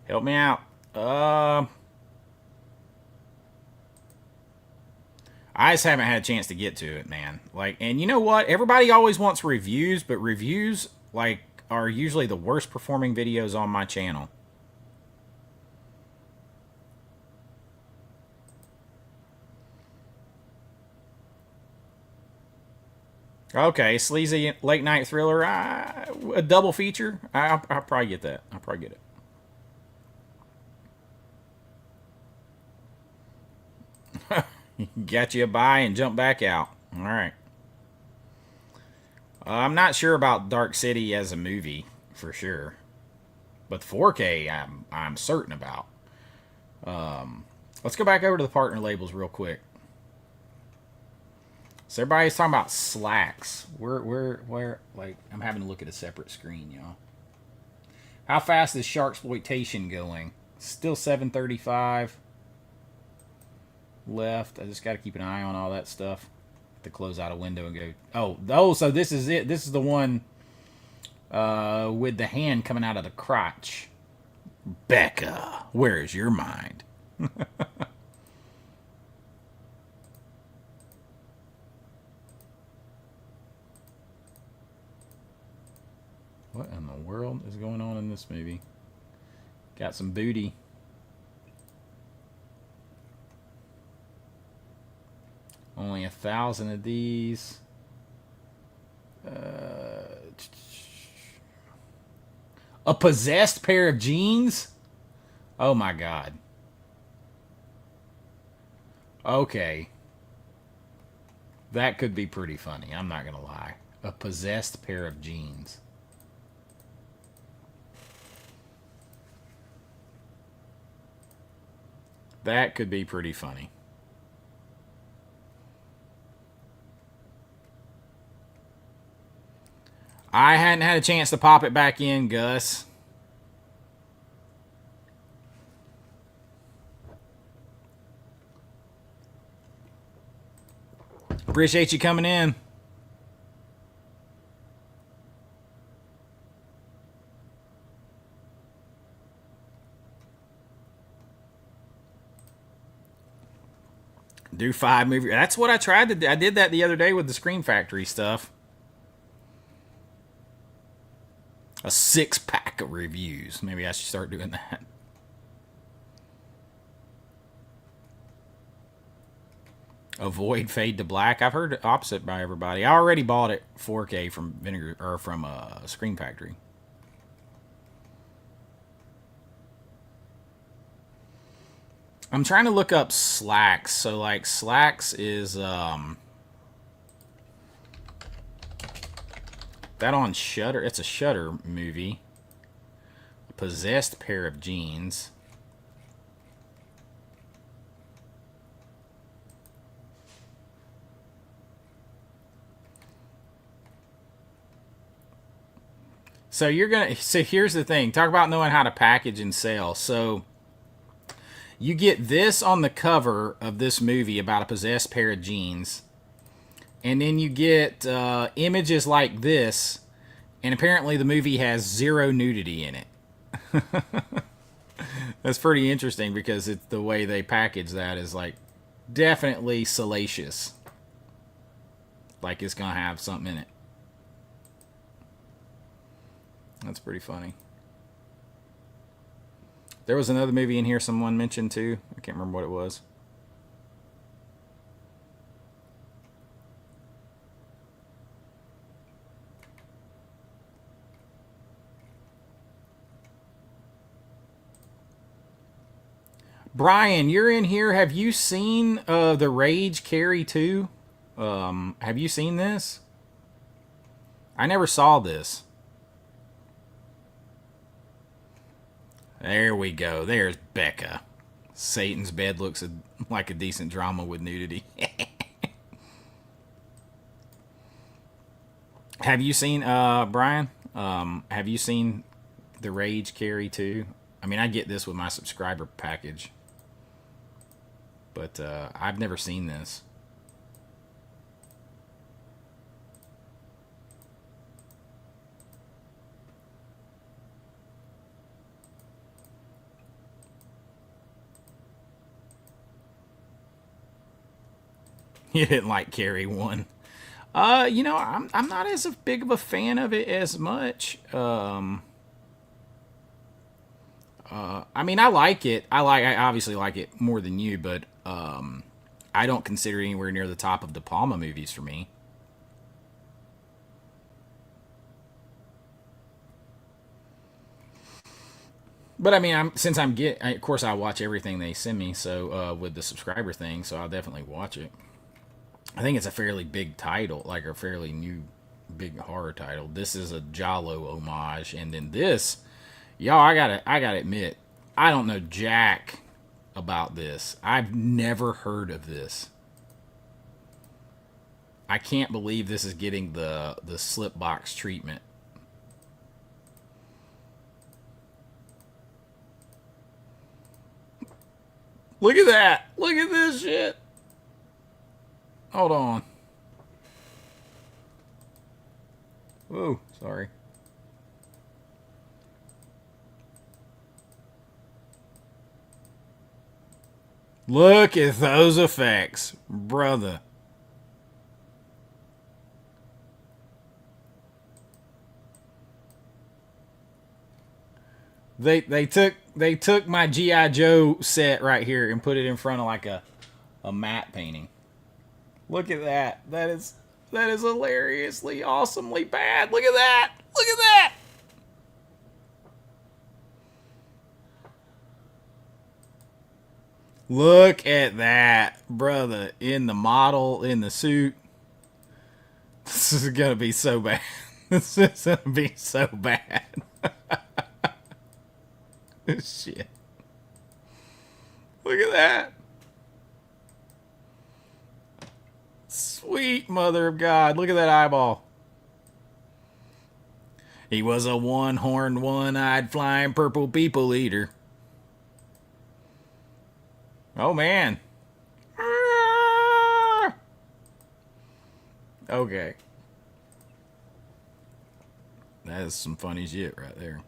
Help me out. I just haven't had a chance to get to it, man. Like, and you know what? Everybody always wants reviews, but reviews, like, are usually the worst performing videos on my channel. Okay, sleazy late night thriller, a double feature. I'll probably get that. I'll probably get it. Got you a buy and jump back out. All right. I'm not sure about Dark City as a movie for sure, but 4K I'm certain about. Let's go back over to the partner labels real quick. So everybody's talking about slacks. Where, like, I'm having to look at a separate screen, y'all. How fast is Sharksploitation going? Still 735 left. I just got to keep an eye on all that stuff. To close out a window and go. Oh, so this is it. This is the one with the hand coming out of the crotch. Becca, where is your mind? What in the world is going on in this movie? Got some booty. Only 1,000 of these. A possessed pair of jeans? Oh my god. Okay. That could be pretty funny. I'm not gonna lie. A possessed pair of jeans. That could be pretty funny. I hadn't had a chance to pop it back in, Gus. Appreciate you coming in. Do 5 movies. That's what I tried to do. I did that the other day with the Scream Factory stuff. A 6-pack black reviews. Maybe I should start doing that. Avoid fade to black. I've heard the opposite by everybody. I already bought it 4K from VInegar or from Screen Factory. I'm trying to look up Slacks. So like Slacks is that on Shudder. It's a Shudder movie. A possessed pair of jeans. So here's the thing. Talk about knowing how to package and sell. So you get this on the cover of this movie about a possessed pair of jeans. And then you get images like this. And apparently the movie has zero nudity in it. That's pretty interesting because it's the way they package that is like definitely salacious. Like it's going to have something in it. That's pretty funny. There was another movie in here someone mentioned too. I can't remember what it was. Brian, you're in here. Have you seen The Rage Carry 2? Have you seen this? I never saw this. There we go. There's Becca. Satan's Bed looks like a decent drama with nudity. Have you seen, Brian? Have you seen The Rage Carry 2? I mean, I get this with my subscriber package. But I've never seen this. You didn't like Carrie 1. You know, I'm not as big of a fan of it as much. I mean, I like it. I obviously like it more than you, but I don't consider it anywhere near the top of De Palma movies for me. But I mean, of course, I watch everything they send me. So with the subscriber thing, so I'll definitely watch it. I think it's a fairly big title, like a fairly new, big horror title. This is a Giallo homage, and then this, y'all, I gotta admit, I don't know jack about this. I've never heard of this. I can't believe this is getting the slip box treatment. Look at that! Look at this shit! Hold on. Whoa, sorry. Look at those effects, brother. They took my G.I. Joe set right here and put it in front of like a matte painting. Look at that. That is hilariously, awesomely bad. Look at that. Look at that. Look at that, brother. In the model, in the suit. This is going to be so bad. This is going to be so bad. Shit. Look at that. Sweet mother of God. Look at that eyeball. He was a one-horned, one-eyed, flying purple people eater. Oh, man. Okay. That is some funny shit right there.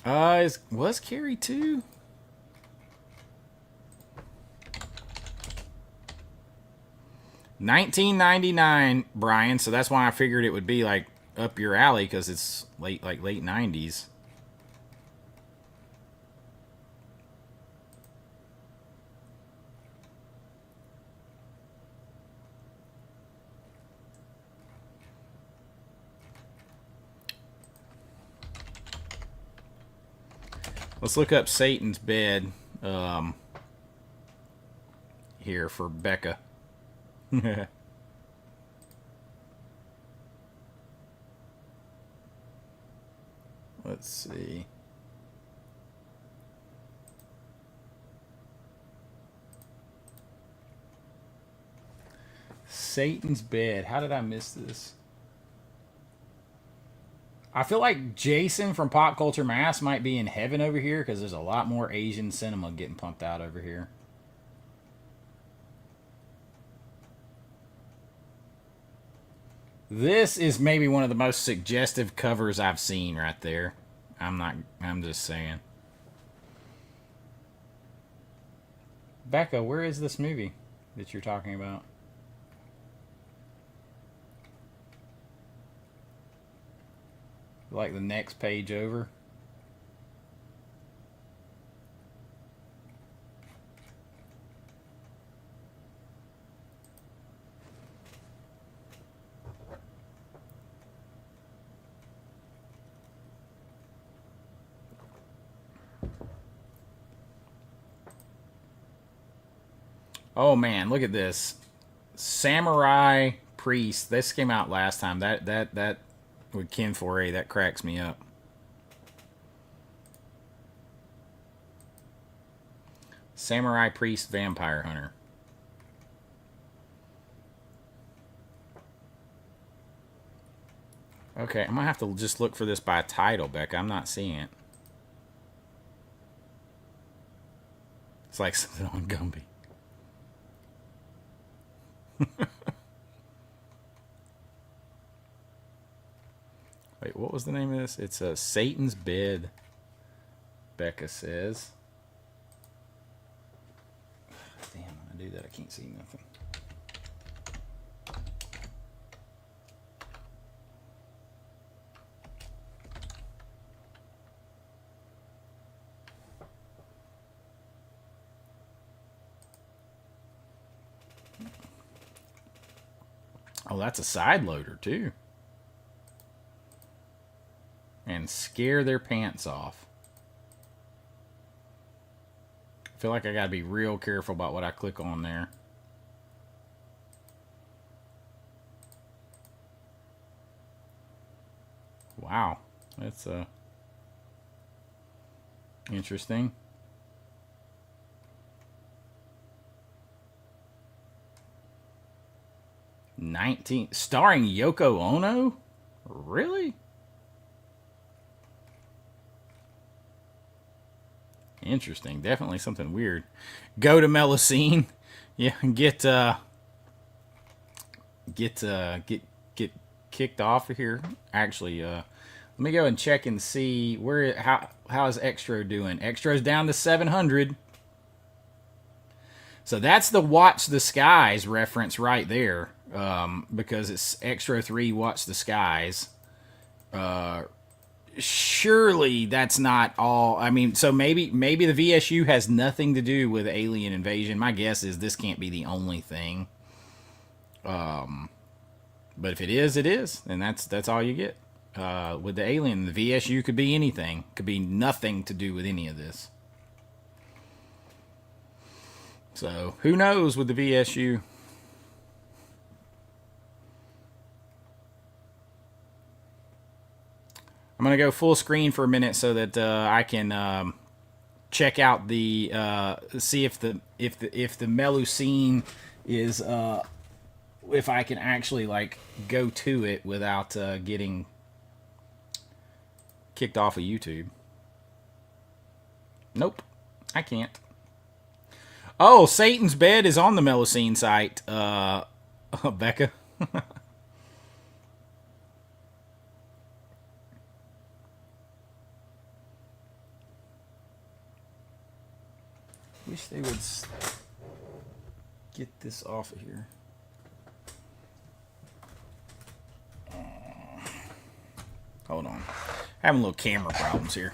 Was Carrie 2? $19.99, Brian. So that's why I figured it would be like up your alley because it's late 90s. Let's look up Satan's Bed here for Becca. Let's see. Satan's Bed. How did I miss this? I feel like Jason from Pop Culture Mass might be in heaven over here because there's a lot more Asian cinema getting pumped out over here. This is maybe one of the most suggestive covers I've seen right there. I'm just saying. Becca, where is this movie that you're talking about? Like the next page over. Oh man, look at this. Samurai Priest. This came out last time. That with Ken Foray, that cracks me up. Samurai Priest Vampire Hunter. Okay, I'm gonna have to just look for this by title, Becca. I'm not seeing it. It's like something on Gumby. Wait, what was the name of this? It's a Satan's Bed, Becca says. Damn, when I do that, I can't see nothing. Oh, that's a side loader, too. And scare their pants off. I feel like I gotta be real careful about what I click on there. Wow, that's interesting. 19 starring Yoko Ono? Really? Interesting. Definitely something weird. Go to Melusine. Yeah, get kicked off of here. Actually, let me go and check and see how is Extro doing. Extro's down to 700. So that's the Watch the Skies reference right there, because it's Extro 3 Watch the Skies. Surely that's not all. I mean, so maybe the VSU has nothing to do with alien invasion. My guess is this can't be the only thing. But if it is, it is, and that's all you get. With the alien, the VSU could be anything. Could be nothing to do with any of this. So who knows with the VSU? I'm gonna go full screen for a minute so that I can check out the see if the Melusine is if I can actually like go to it without getting kicked off of YouTube. Nope, I can't. Oh, Satan's Bed is on the Melusine site, Becca. Wish they would get this off of here. Having little camera problems here.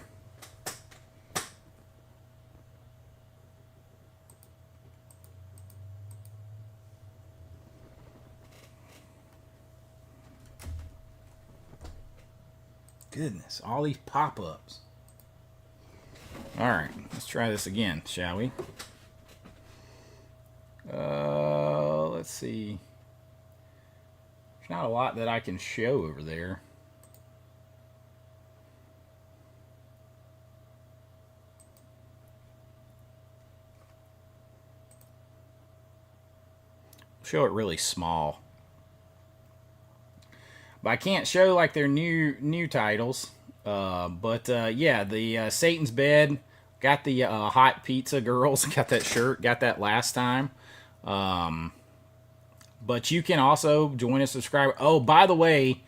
Goodness, all these pop-ups. All right, let's try this again, shall we? Let's see. There's not a lot that I can show over there. Show it really small. But I can't show like their new titles. Yeah, the Satan's Bed, got the Hot Pizza Girls, got that shirt, got that last time. But you can also join a subscriber. Oh, by the way,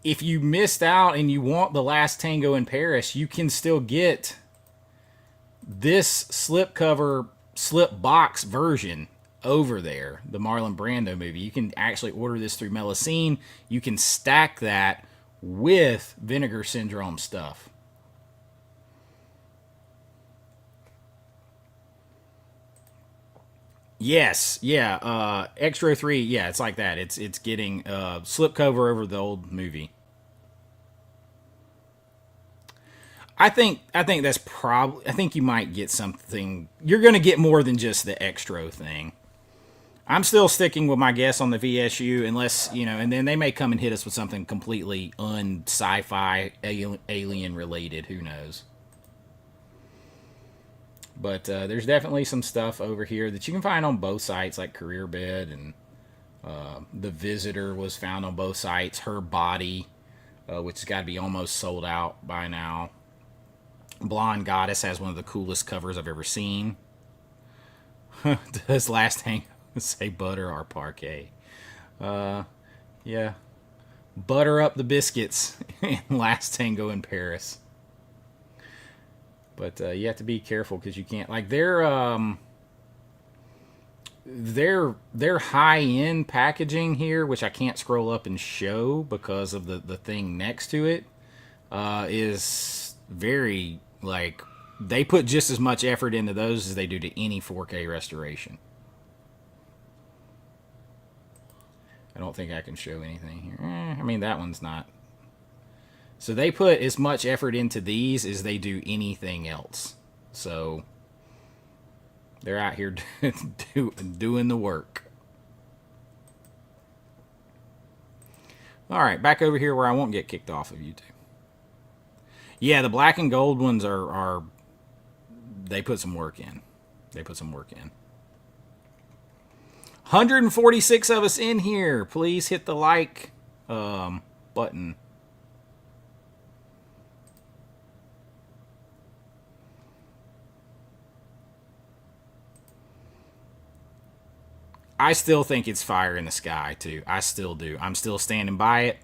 if you missed out and you want The Last Tango in Paris, you can still get this slipcover, slip box version over there, the Marlon Brando movie. You can actually order this through Melusine. You can stack that with Vinegar Syndrome stuff. Yes, yeah. Extra 3, yeah, it's like that. It's getting slipcover over the old movie. I think that's probably. I think you might get something. You're going to get more than just the extra thing. I'm still sticking with my guess on the VSU, unless and then they may come and hit us with something completely un-sci-fi, alien related. Who knows? But there's definitely some stuff over here that you can find on both sites, like Career Bed and The Visitor was found on both sites. Her Body, which has got to be almost sold out by now. Blonde Goddess has one of the coolest covers I've ever seen. Does Last Tango say butter or parquet? Yeah. Butter up the biscuits in Last Tango in Paris. But you have to be careful because you can't, like, they're high end packaging here, which I can't scroll up and show because of the thing next to it, is very, like, they put just as much effort into those as they do to any 4K restoration. I don't think I can show anything here. I mean, that one's not. So they put as much effort into these as they do anything else. So they're out here doing the work. All right, back over here where I won't get kicked off of YouTube. Yeah, the black and gold ones are they put some work in. 146 of us in here. Please hit the like button. I still think it's Fire in the Sky, too. I still do. I'm still standing by it.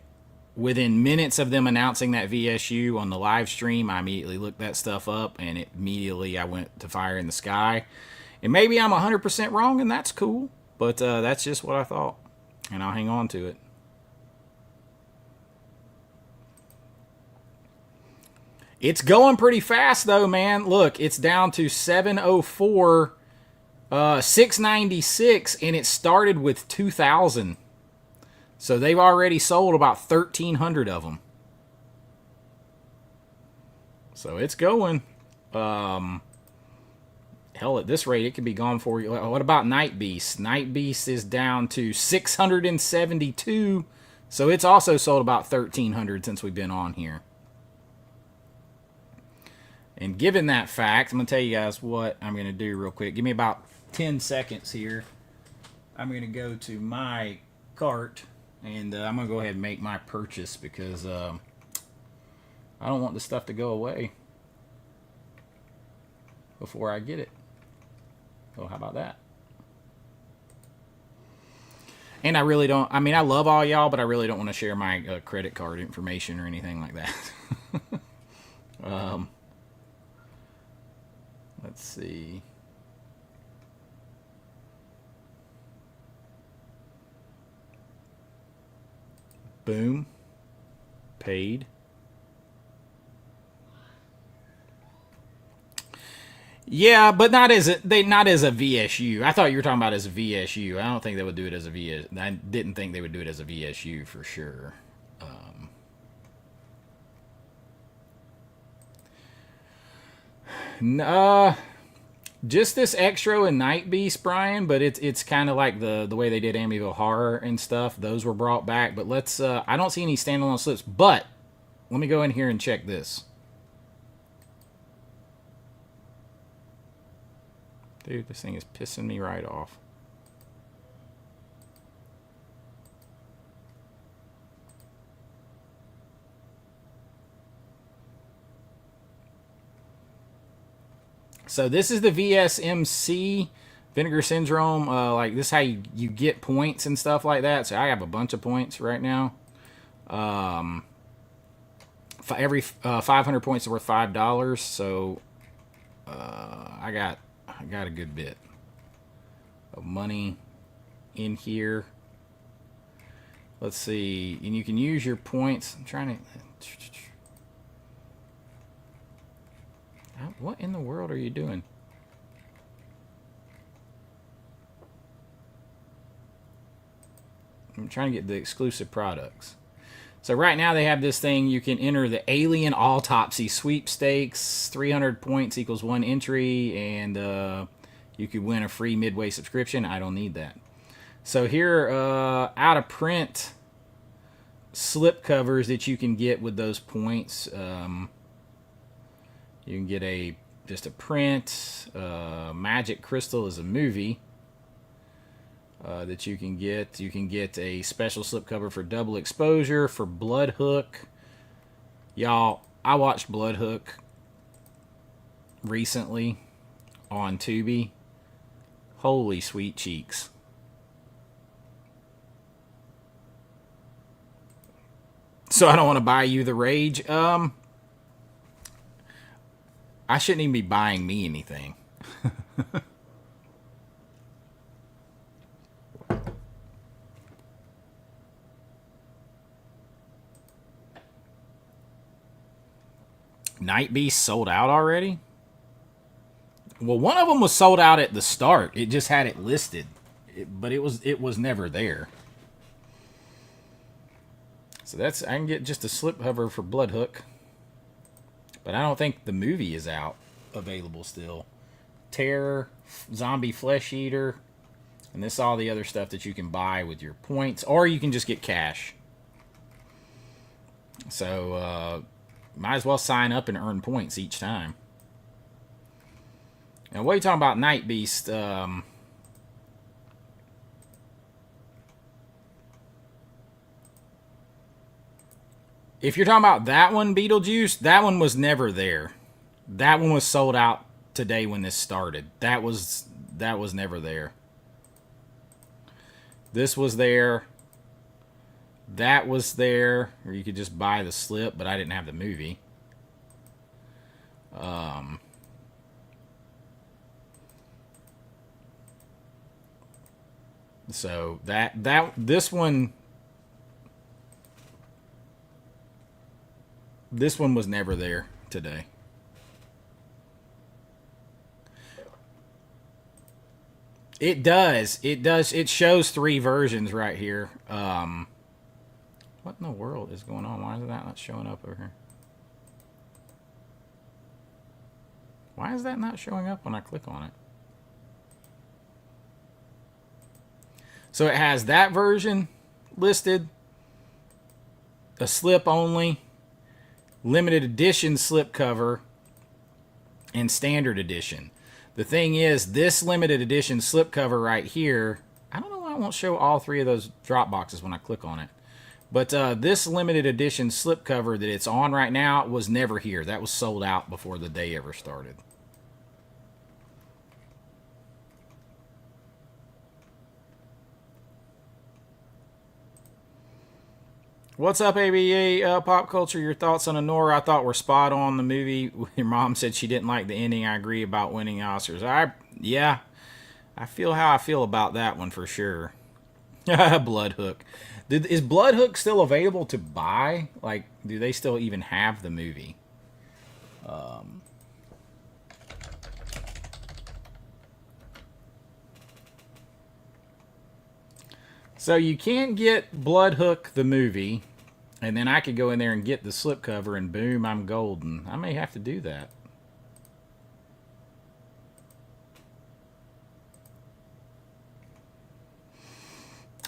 Within minutes of them announcing that VSU on the live stream, I immediately looked that stuff up, and immediately I went to Fire in the Sky. And maybe I'm 100% wrong, and that's cool. But that's just what I thought. And I'll hang on to it. It's going pretty fast, though, man. Look, it's down to 704. 696, and it started with 2,000. So they've already sold about 1,300 of them. So it's going. Hell, at this rate, it could be gone for you. What about Night Beast? Night Beast is down to 672. So it's also sold about 1,300 since we've been on here. And given that fact, I'm going to tell you guys what I'm going to do real quick. Give me about 10 seconds here. I'm going to go to my cart, and I'm going to go ahead and make my purchase because I don't want the stuff to go away before I get it. So how about that? And I really don't, I mean, I love all y'all, but I really don't want to share my credit card information or anything like that. Let's see. Boom. Paid. Yeah, but not as a VSU. I thought you were talking about as a VSU. I don't think they would do it as a VS. I didn't think they would do it as a VSU for sure. Uh, just this Extro and Night Beast, Brian. But it's kind of like the way they did Amityville Horror and stuff. Those were brought back. But let's. I don't see any standalone slips. But let me go in here and check this. Dude, this thing is pissing me right off. So this is the VSMC, Vinegar Syndrome. Like this is how you get points and stuff like that. So I have a bunch of points right now. Every 500 points is worth $5. So I got a good bit of money in here. Let's see, and you can use your points. I'm trying to. What in the world are you doing? I'm trying to get the exclusive products. So right now they have this thing. You can enter the Alien Autopsy Sweepstakes. 300 points equals 1 entry, and you could win a free Midway subscription. I don't need that. So here, out of print slip covers that you can get with those points. You can get just a print. Magic Crystal is a movie that you can get. You can get a special slipcover for Double Exposure, for Blood Hook. Y'all, I watched Blood Hook recently on Tubi. Holy sweet cheeks. So I don't want to buy you the rage. I shouldn't even be buying me anything. Night Beast sold out already? Well, one of them was sold out at the start. It just had it listed, but it was never there. So I can get just a slipcover for Blood Hook. But I don't think the movie is out available still. Terror, Zombie Flesh Eater, and this is all the other stuff that you can buy with your points, or you can just get cash. So might as well sign up and earn points each time. Now, what are you talking about, Night Beast? If you're talking about that one, Beetlejuice, that one was never there. That one was sold out today when this started. That was never there. This was there. That was there. Or you could just buy the slip, but I didn't have the movie. So this one was never there today. It does. It shows 3 versions right here. What in the world is going on? Why is that not showing up over here? Why is that not showing up when I click on it? So it has that version listed, a slip only, limited edition slipcover, and standard edition. The thing is, this limited edition slipcover right here, I don't know why it won't show all 3 of those drop boxes when I click on it. But this limited edition slipcover that it's on right now was never here. That was sold out before the day ever started. What's up, AVA Pop Culture? Your thoughts on Honora? I thought were spot on. The movie. Your mom said she didn't like the ending. I agree about winning Oscars. I feel how I feel about that one for sure. Blood Hook. Is Blood Hook still available to buy? Like, do they still even have the movie? So you can get Bloodhook the movie, and then I could go in there and get the slipcover, and boom, I'm golden. I may have to do that.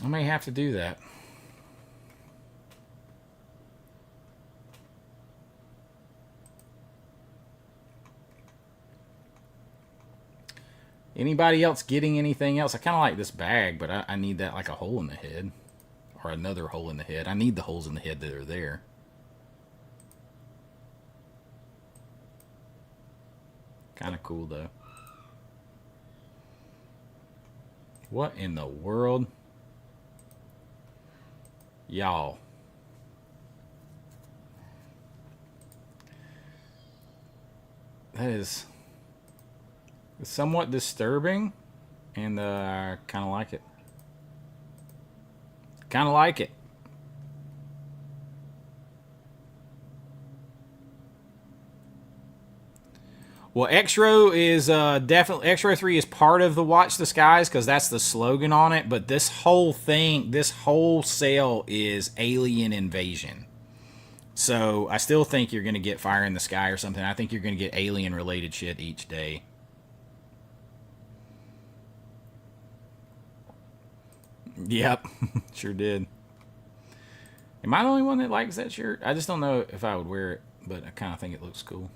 I may have to do that. Anybody else getting anything else? I kind of like this bag, but I need that like a hole in the head. Or another hole in the head. I need the holes in the head that are there. Kind of cool, though. What in the world? Y'all. That is somewhat disturbing, and I kind of like it. Kind of like it. Well, X-Row is definitely, X-Row 3 is part of the Watch the Skies because that's the slogan on it, but this whole thing, this whole sale is alien invasion. So I still think you're going to get Fire in the Sky or something. I think you're going to get alien related shit each day. Yep, sure did. Am I the only one that likes that shirt? I just don't know if I would wear it, but I kind of think it looks cool.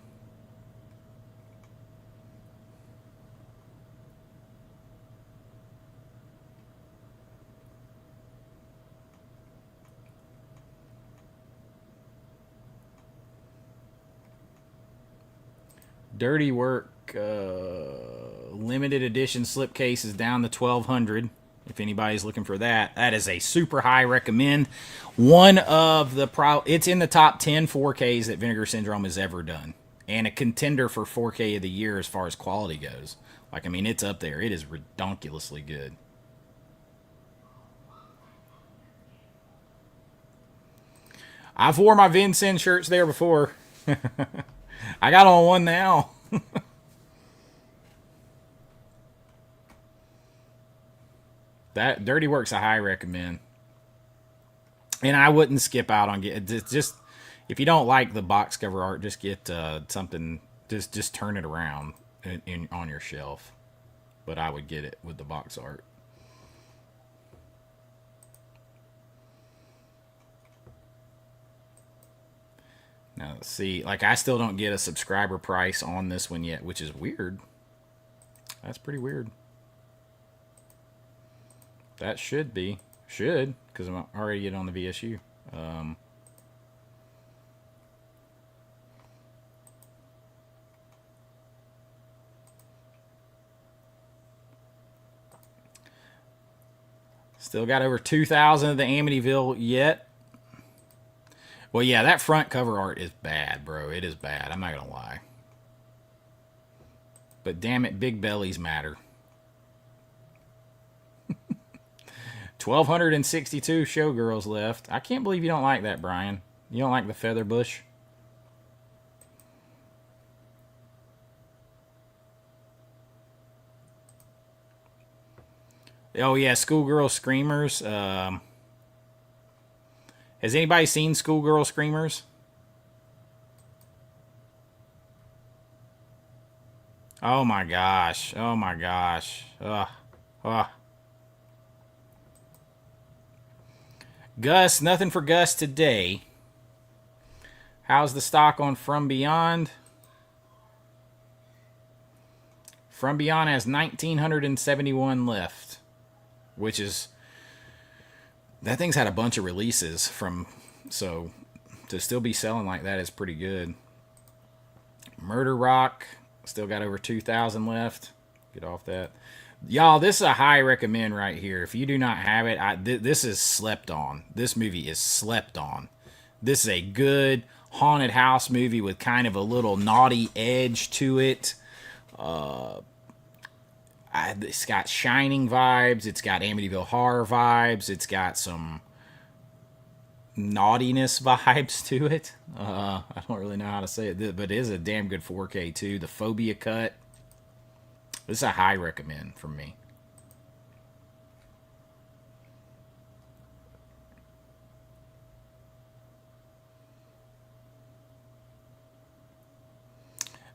Dirty Work limited edition slipcase is down to 1,200. If anybody's looking for that, that is a super high recommend. One of the it's in the top 10 4Ks that Vinegar Syndrome has ever done, and a contender for 4K of the year as far as quality goes. Like, I mean, it's up there. It is redonkulously good. I've wore my Vincent shirts there before. I got on one now. That Dirty Work's a high recommend. And I wouldn't skip out on get just if you don't like the box cover art, just get something. Just turn it around on your shelf. But I would get it with the box art. Now let's see. Like, I still don't get a subscriber price on this one yet, which is weird. That's pretty weird. That should be. Should, because I'm already getting on the VSU. Still got over 2,000 of the Amityville yet. Well, yeah, that front cover art is bad, bro. It is bad. I'm not going to lie. But damn it, big bellies matter. 1,262 showgirls left. I can't believe you don't like that, Brian. You don't like the feather bush? Oh, yeah, Schoolgirl Screamers. Has anybody seen Schoolgirl Screamers? Oh, my gosh. Oh, my gosh. Ugh. Ugh. Gus, nothing for Gus today. How's the stock on From Beyond? From Beyond has 1,971 left, which is, that thing's had a bunch of releases from, so to still be selling like that is pretty good. Murder Rock, still got over 2,000 left. Get off that. Y'all, this is a high recommend right here. If you do not have it, this is slept on. This movie is slept on. This is a good haunted house movie with kind of a little naughty edge to it. It's got Shining vibes. It's got Amityville Horror vibes. It's got some naughtiness vibes to it. I don't really know how to say it, but it is a damn good 4K too. The Phobia cut. This is a high recommend from me.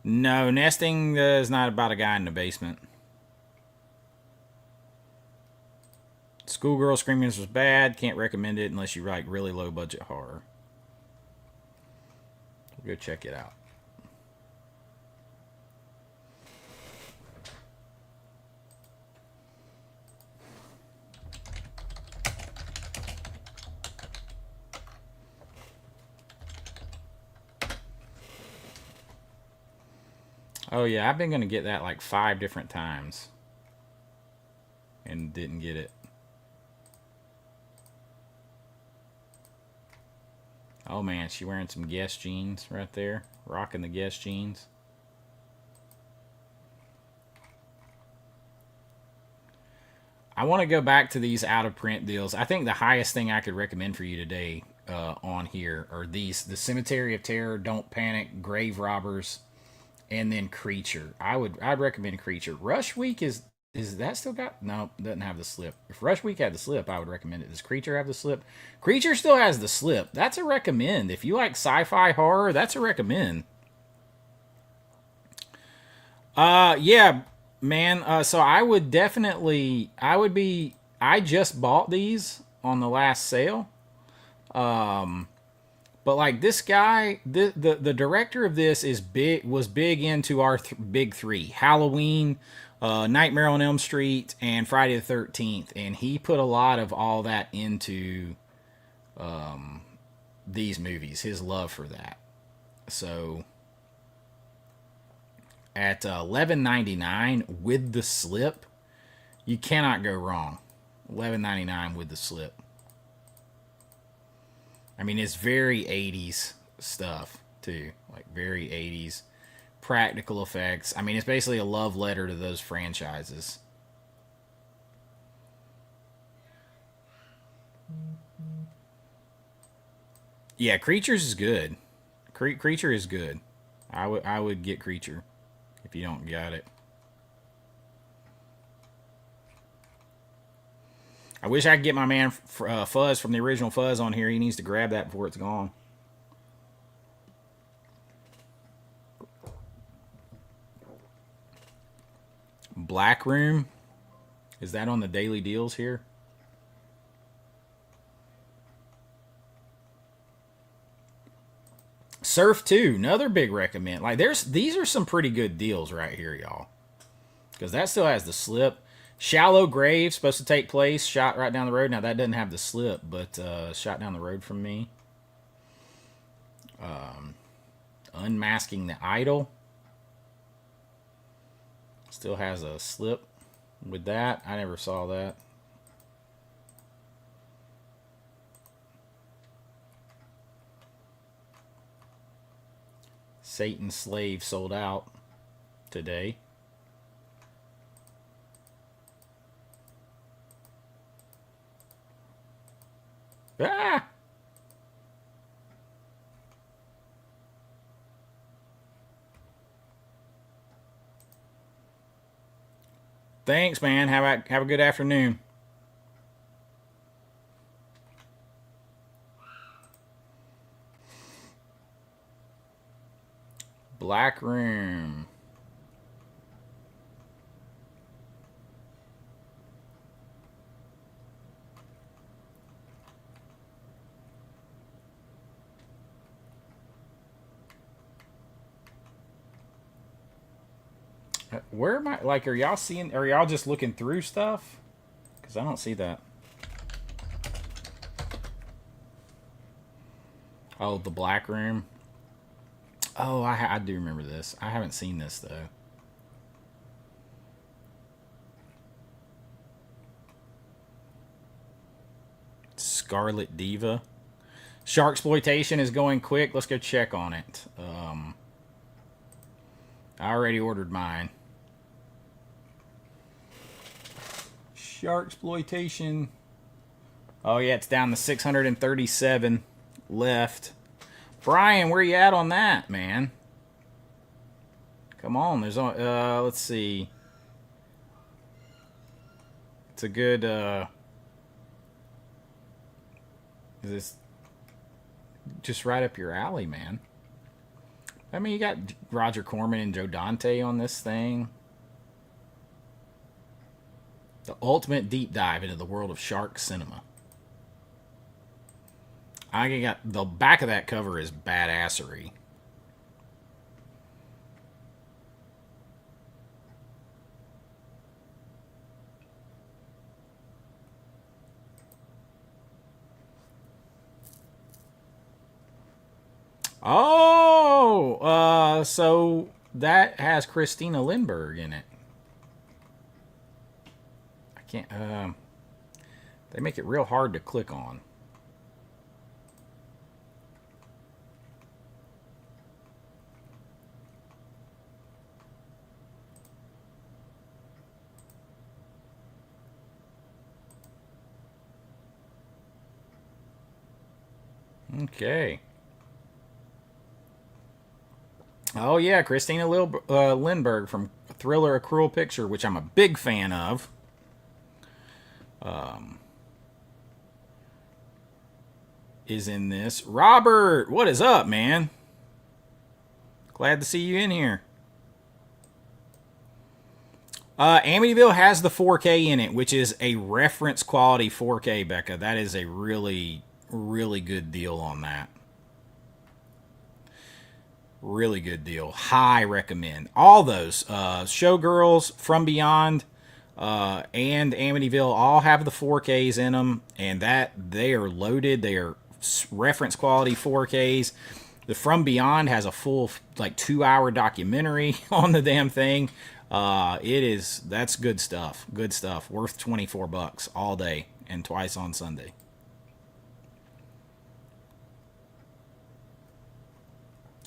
No, nesting is not about a guy in the basement. Schoolgirl Screamings was bad. Can't recommend it unless you like really low budget horror. Go check it out. Oh yeah, I've been gonna get that like 5 different times and didn't get it. Oh man, she wearing some Guess jeans right there, rocking the Guess jeans. I want to go back to these out of print deals. I think the highest thing I could recommend for you today on here are these: the Cemetery of Terror, Don't Panic, Grave Robbers, and then Creature. I'd recommend Creature. Rush Week is that still got? No, doesn't have the slip. If Rush Week had the slip, I would recommend it. Does Creature have the slip? Creature still has the slip. That's a recommend. If you like sci-fi horror, that's a recommend. Yeah, man. So I would definitely, I would be. I just bought these on the last sale. But like this guy, the director of this was big into our big three: Halloween, Nightmare on Elm Street, and Friday the 13th, and he put a lot of all that into these movies. His love for that. So at 11.99 with the slip, you cannot go wrong. 11.99 with the slip. I mean, it's very 80s stuff, too. Like, very 80s. Practical effects. I mean, it's basically a love letter to those franchises. Yeah, Creatures is good. Creature is good. I would get Creature if you don't got it. I wish I could get my man Fuzz from the original Fuzz on here. He needs to grab that before it's gone. Black Room. Is that on the daily deals here? Surf 2, another big recommend. Like these are some pretty good deals right here, y'all. Because that still has the slip. Shallow Grave, supposed to take place, shot right down the road. Now that doesn't have the slip, but shot down the road from me. Unmasking the Idol. Still has a slip with that. I never saw that. Satan's Slave sold out today. Ah! Thanks, man. Have a good afternoon. Black Room. Where am I? Like, are y'all seeing? Are y'all just looking through stuff? Because I don't see that. Oh, the Black Room. Oh, I do remember this. I haven't seen this though. Scarlet Diva. Shark Exploitation is going quick. Let's go check on it. I already ordered mine. Shark Exploitation. Oh yeah, it's down to 637 left. Brian, where you at on that, man? Come on, there's let's see. It's a good is this just right up your alley, man? I mean, you got Roger Corman and Joe Dante on this thing. The ultimate deep dive into the world of shark cinema. I got the back of that cover is badassery. Oh, so that has Christina Lindbergh in it. I can't. They make it real hard to click on. Okay. Oh yeah, Christina Lindbergh from Thriller: A Cruel Picture, which I'm a big fan of. Is in this. Robert, what is up, man? Glad to see you in here. Amityville has the 4K in it, which is a reference quality 4K, Becca. That is a really, really good deal on that. Really good deal. High recommend. All those. Showgirls, From Beyond, and Amityville all have the 4Ks in them, and that they are loaded. They are reference quality 4Ks. The From Beyond has a full like 2-hour documentary on the damn thing. That's good stuff. Good stuff. Worth $24 all day and twice on Sunday.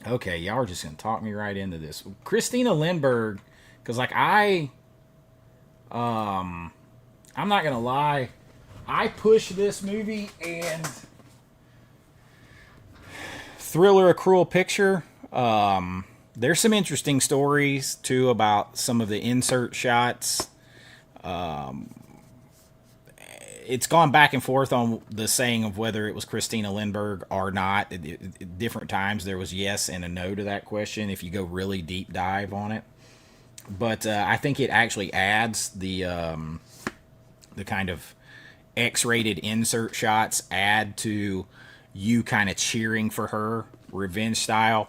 Okay, y'all are just gonna talk me right into this. Christina Lindbergh, because like I'm not gonna lie, I pushed this movie and Thriller: A Cruel Picture. There's some interesting stories too about some of the insert shots. It's gone back and forth on the saying of whether it was Christina Lindbergh or not. At different times there was yes and a no to that question if you go really deep dive on it. But I think it actually adds the kind of X-rated insert shots add to you kind of cheering for her, revenge style.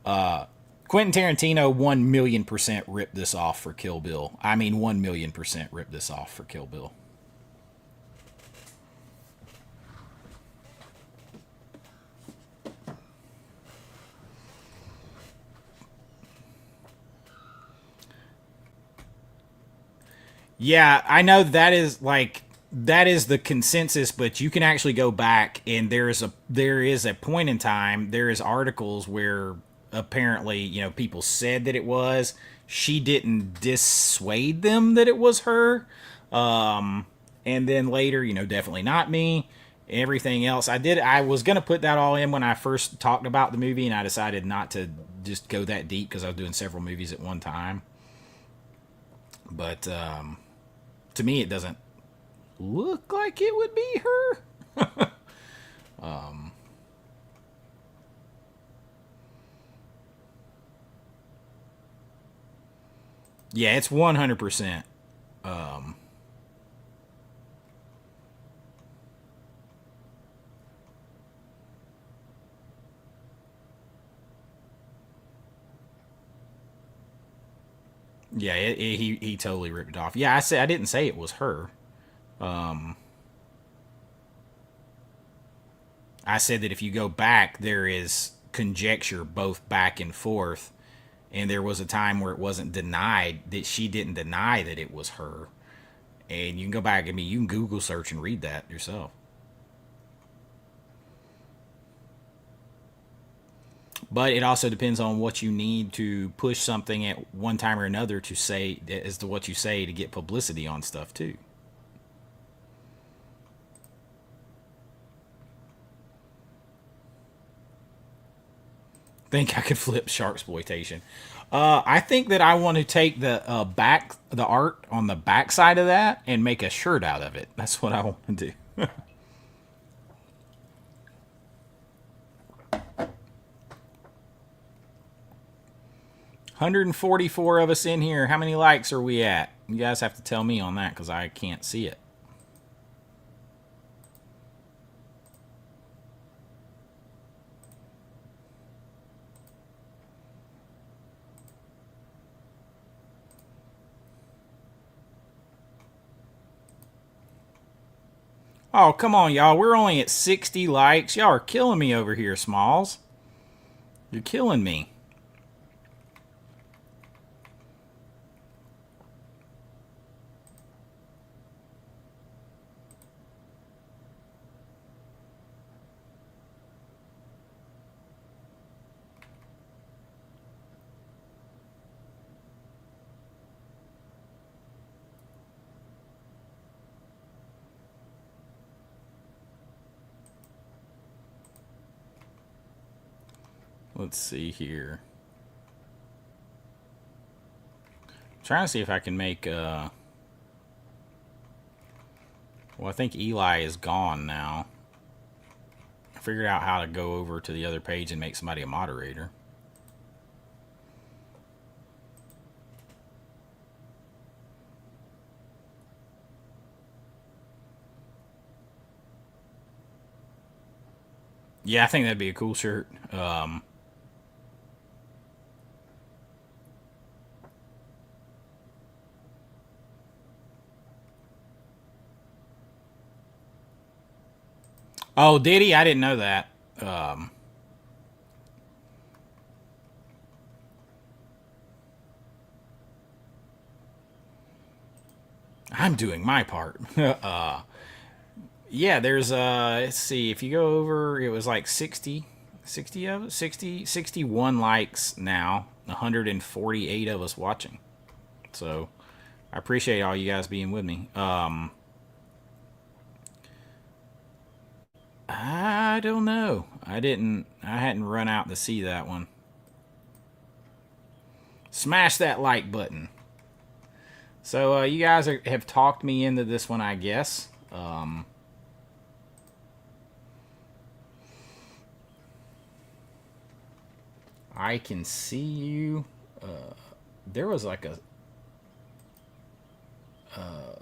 Quentin Tarantino 1,000,000% ripped this off for Kill Bill. I mean 1,000,000% ripped this off for Kill Bill. Yeah, I know that is the consensus, but you can actually go back and there is a point in time, there is articles where apparently, people said that it was. She didn't dissuade them that it was her. And then later, definitely not me. Everything else I was gonna put that all in when I first talked about the movie, and I decided not to just go that deep because I was doing several movies at one time. But to me, it doesn't look like it would be her. Yeah, it's 100%. Yeah, he totally ripped it off. Yeah, I didn't say it was her. I said that if you go back, there is conjecture both back and forth, and there was a time where it wasn't denied that she didn't deny that it was her. And you can go back. I mean, you can Google search and read that yourself. But it also depends on what you need to push something at one time or another to say as to what you say to get publicity on stuff too. Think I could flip shark exploitation. I think that I want to take the art on the back side of that and make a shirt out of it. That's what I want to do. 144 of us in here. How many likes are we at? You guys have to tell me on that because I can't see it. Oh, come on, y'all. We're only at 60 likes. Y'all are killing me over here, Smalls. You're killing me. Let's see here. I'm trying to see if I can make well, I think Eli is gone now. I figured out how to go over to the other page and make somebody a moderator. Yeah, I think that'd be a cool shirt. Oh, did he? I didn't know that. I'm doing my part. Yeah, there's let's see, if you go over, it was like 60 of 61 likes now, 148 of us watching. So I appreciate all you guys being with me. I don't know. I hadn't run out to see that one. Smash that like button. So you guys have talked me into this one, I guess. I can see you. There was like a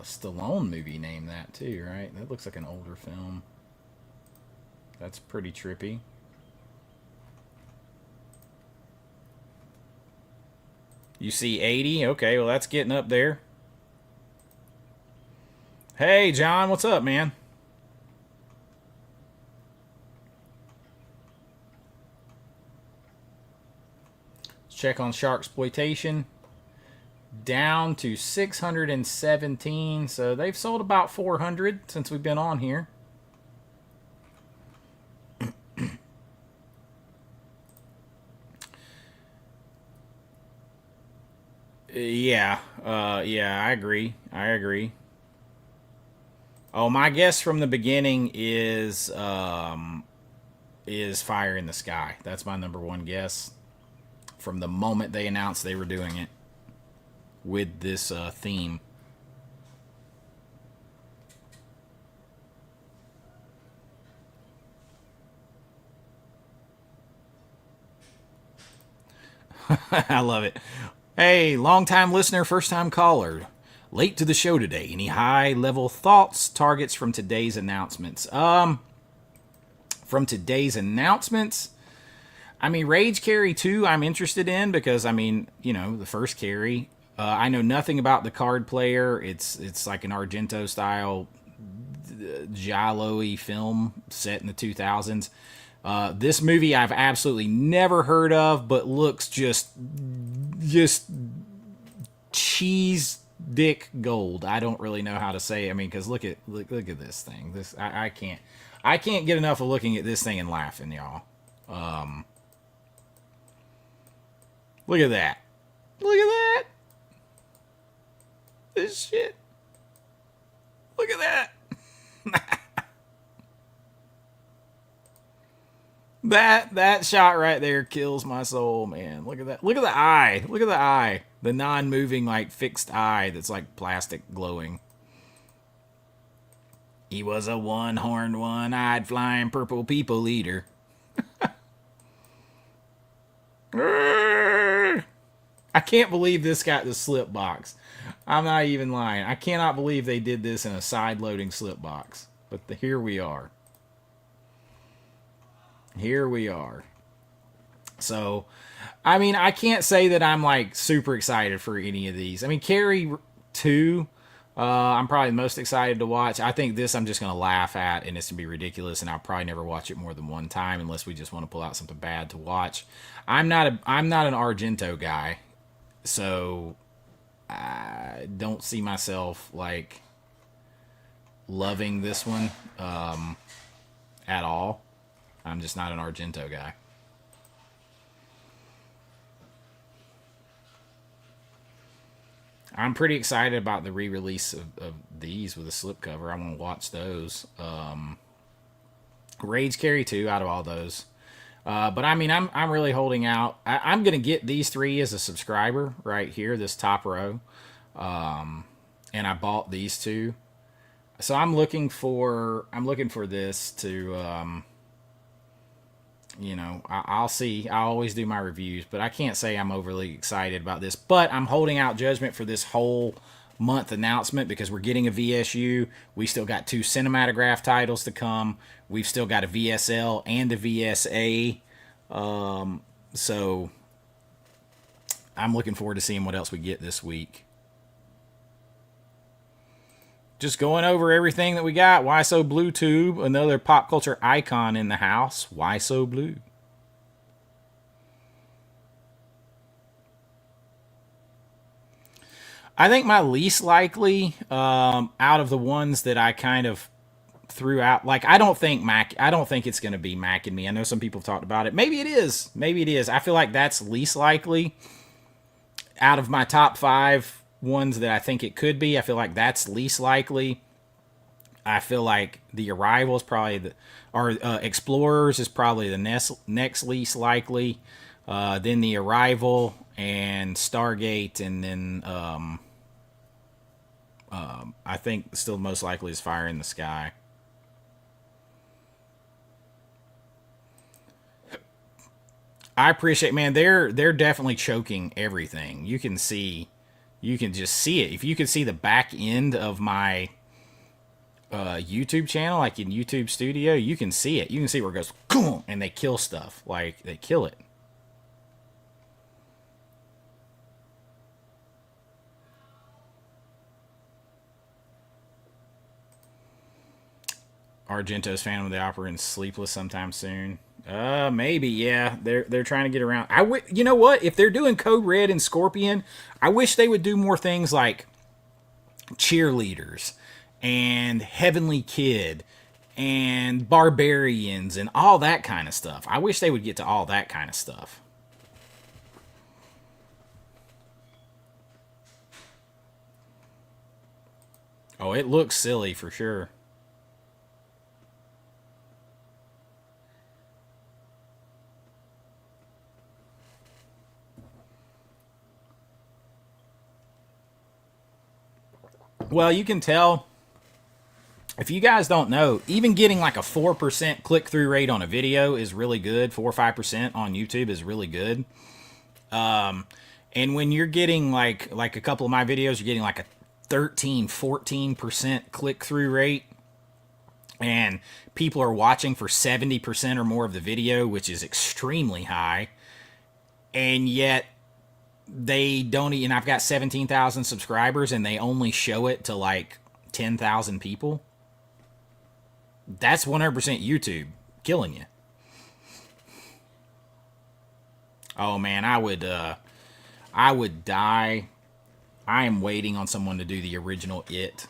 Stallone movie named that too, right? That looks like an older film. That's pretty trippy. You see 80? Okay, well, that's getting up there. Hey, John, what's up, man? Let's check on Sharksploitation. Down to 617, so they've sold about 400 since we've been on here. Yeah, yeah, I agree. Oh, my guess from the beginning is Fire in the Sky. That's my number one guess. From the moment they announced they were doing it with this theme. I love it. Hey, long-time listener, first-time caller. Late to the show today. Any high-level thoughts, targets from today's announcements? From today's announcements, I mean, Rage Carry 2 I'm interested in because, I mean, you know, the first Carry. I know nothing about the card player. It's like an Argento-style giallo-y film set in the 2000s. This movie I've absolutely never heard of, but looks just cheese dick gold. I don't really know how to say it. I mean, because look at this thing. This I can't get enough of looking at this thing and laughing, y'all. Look at that. Look at that. This shit. Look at that. That shot right there kills my soul, man. Look at that. Look at the eye. Look at the eye. The non-moving, like, fixed eye that's like plastic glowing. He was a one-horned, one-eyed, flying purple people eater. I can't believe this got the slip box. I'm not even lying. I cannot believe they did this in a side-loading slip box. But here we are. Here we are. So, I mean, I can't say that I'm like super excited for any of these. I mean, Carrie 2, I'm probably most excited to watch. I think this I'm just going to laugh at, and it's going to be ridiculous, and I'll probably never watch it more than one time unless we just want to pull out something bad to watch. I'm not an Argento guy, so I don't see myself like loving this one at all. I'm just not an Argento guy. I'm pretty excited about the re-release of these with a slipcover. I want to watch those. Rage Carry 2 out of all those. But I mean, I'm really holding out. I'm gonna get these three as a subscriber right here, this top row, and I bought these two. So I'm looking for this to I'll see. I always do my reviews, but I can't say I'm overly excited about this. But I'm holding out judgment for this whole month announcement because we're getting a VSU. We still got 2 cinematograph titles to come. We've still got a VSL and a VSA. So I'm looking forward to seeing what else we get this week. Just going over everything that we got. Why So Blue Tube, another pop culture icon in the house. Why So Blue? I think my least likely out of the ones that I kind of threw out, like I don't think it's going to be Mac and Me. I know some people have talked about it. Maybe it is. Maybe it is. I feel like that's least likely out of my top 5 ones that I think it could be. I feel like that's least likely. I feel like The Arrival is probably Explorers is probably the next least likely. Then The Arrival and Stargate, and then I think still most likely is Fire in the Sky. I appreciate, man. They're definitely choking everything. You can just see it. If you could see the back end of my YouTube channel, like in YouTube Studio, you can see it. You can see where it goes, boom, and they kill stuff. Like, they kill it. Argento's Phantom of the Opera and Sleepless sometime soon. Maybe, yeah. They're trying to get around. You know what? If they're doing Code Red and Scorpion, I wish they would do more things like Cheerleaders and Heavenly Kid and Barbarians and all that kind of stuff. I wish they would get to all that kind of stuff. Oh, it looks silly for sure. Well, you can tell, if you guys don't know, even getting like a 4% click-through rate on a video is really good. 4 or 5% on YouTube is really good. And when you're getting like a couple of my videos, you're getting like a 13, 14% click-through rate, and people are watching for 70% or more of the video, which is extremely high, and yet they don't, and I've got 17,000 subscribers and they only show it to like 10,000 people. That's 100% YouTube killing you. Oh man, I would die. I am waiting on someone to do the original It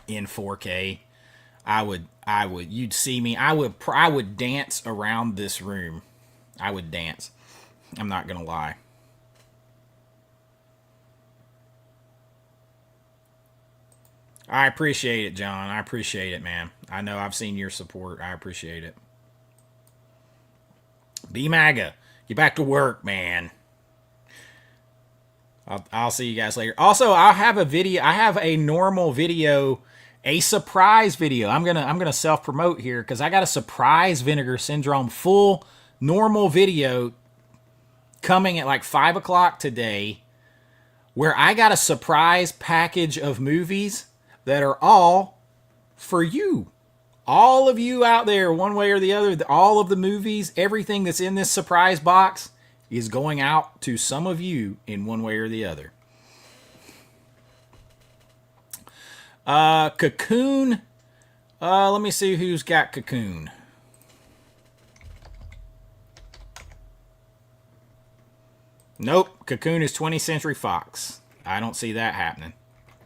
in 4K. You'd see me. I would dance around this room. I would dance. I'm not gonna lie. I appreciate it, John. I appreciate it, man. I know I've seen your support. I appreciate it. Be MAGA. Get back to work, man. I'll see you guys later. Also, I'll have a video. I have a normal video, a surprise video. I'm gonna self promote here because I got a surprise Vinegar Syndrome full normal video coming at like 5 o'clock today, where I got a surprise package of movies that are all for you. All of you out there, one way or the other, all of the movies, everything that's in this surprise box is going out to some of you in one way or the other. Cocoon. Let me see who's got Cocoon. Nope, Cocoon is 20th Century Fox. I don't see that happening.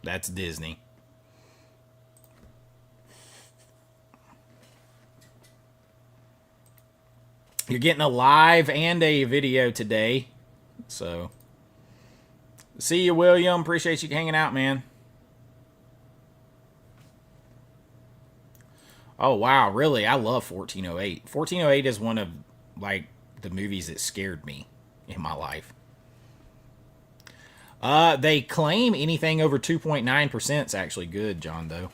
That's Disney. You're getting a live and a video today. So, see you, William. Appreciate you hanging out, man. Oh, wow. Really? I love 1408. 1408 is one of, like, the movies that scared me in my life. They claim anything over 2.9% is actually good, John, though.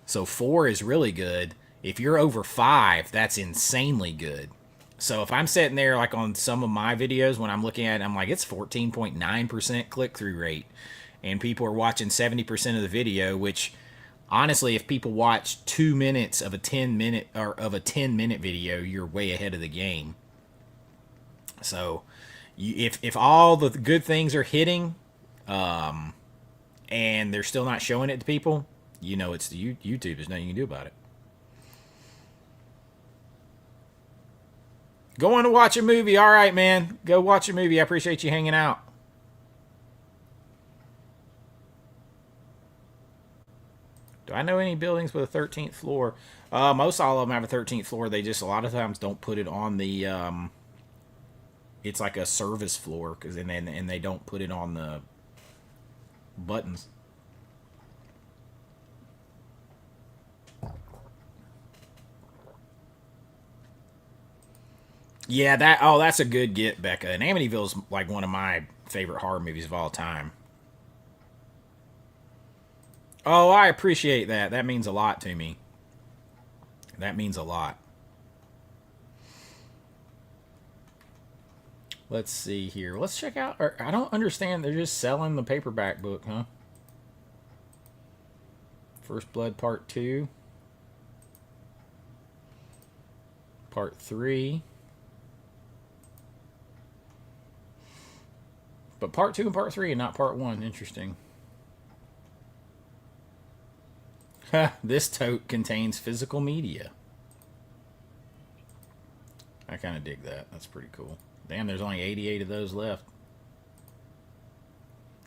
So 4 is really good. If you're over 5, that's insanely good. So if I'm sitting there, like on some of my videos, when I'm looking at it, I'm like, it's 14.9% click-through rate. And people are watching 70% of the video, which, honestly, if people watch 2 minutes of a 10-minute or of a 10-minute video, you're way ahead of the game. So if all the good things are hitting, and they're still not showing it to people, you know it's the YouTube. There's nothing you can do about it. Going to watch a movie. All right, man. Go watch a movie. I appreciate you hanging out. Do I know any buildings with a 13th floor? Most all of them have a 13th floor. They just a lot of times don't put it on the. It's like a service floor and they don't put it on the buttons. Yeah, that's a good get, Becca. And Amityville's like one of my favorite horror movies of all time. Oh, I appreciate that. That means a lot to me. That means a lot. Let's see here. Let's check out. I don't understand. They're just selling the paperback book, huh? First Blood Part 2. Part 3. But Part 2 and Part 3 and not Part 1. Interesting. This tote contains physical media. I kind of dig that. That's pretty cool. Damn, there's only 88 of those left.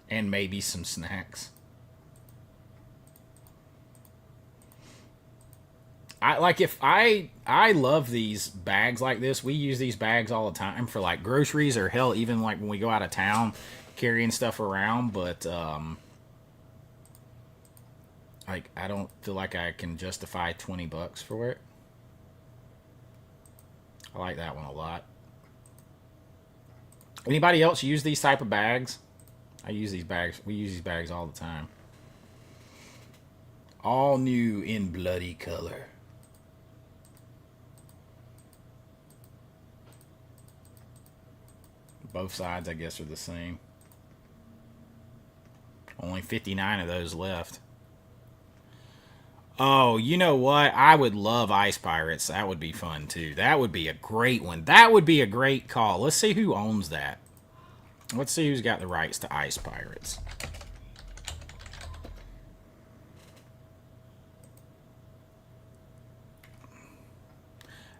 And maybe some snacks. I love these bags like this. We use these bags all the time for like groceries, or hell, even like when we go out of town carrying stuff around. But like, I don't feel like I can justify $20 for it. I like that one a lot. Anybody else use these type of bags? I use these bags. We use these bags all the time. All new in bloody color. Both sides, I guess, are the same. Only 59 of those left. Oh, you know what? I would love Ice Pirates. That would be fun, too. That would be a great one. That would be a great call. Let's see who owns that. Let's see who's got the rights to Ice Pirates.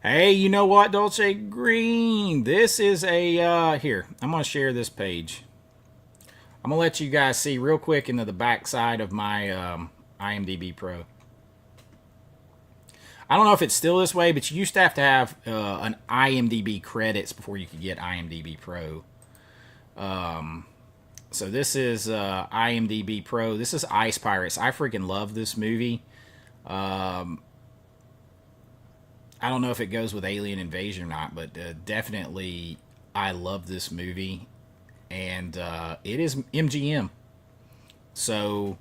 Hey, you know what, Dolce Green? This is a, here, I'm going to share this page. I'm going to let you guys see real quick into the back side of my IMDb Pro. I don't know if it's still this way, but you used to have an IMDb credits before you could get IMDb Pro. So this is IMDb Pro. This is Ice Pirates. I freaking love this movie. I don't know if it goes with Alien Invasion or not, but definitely I love this movie. And it is MGM. So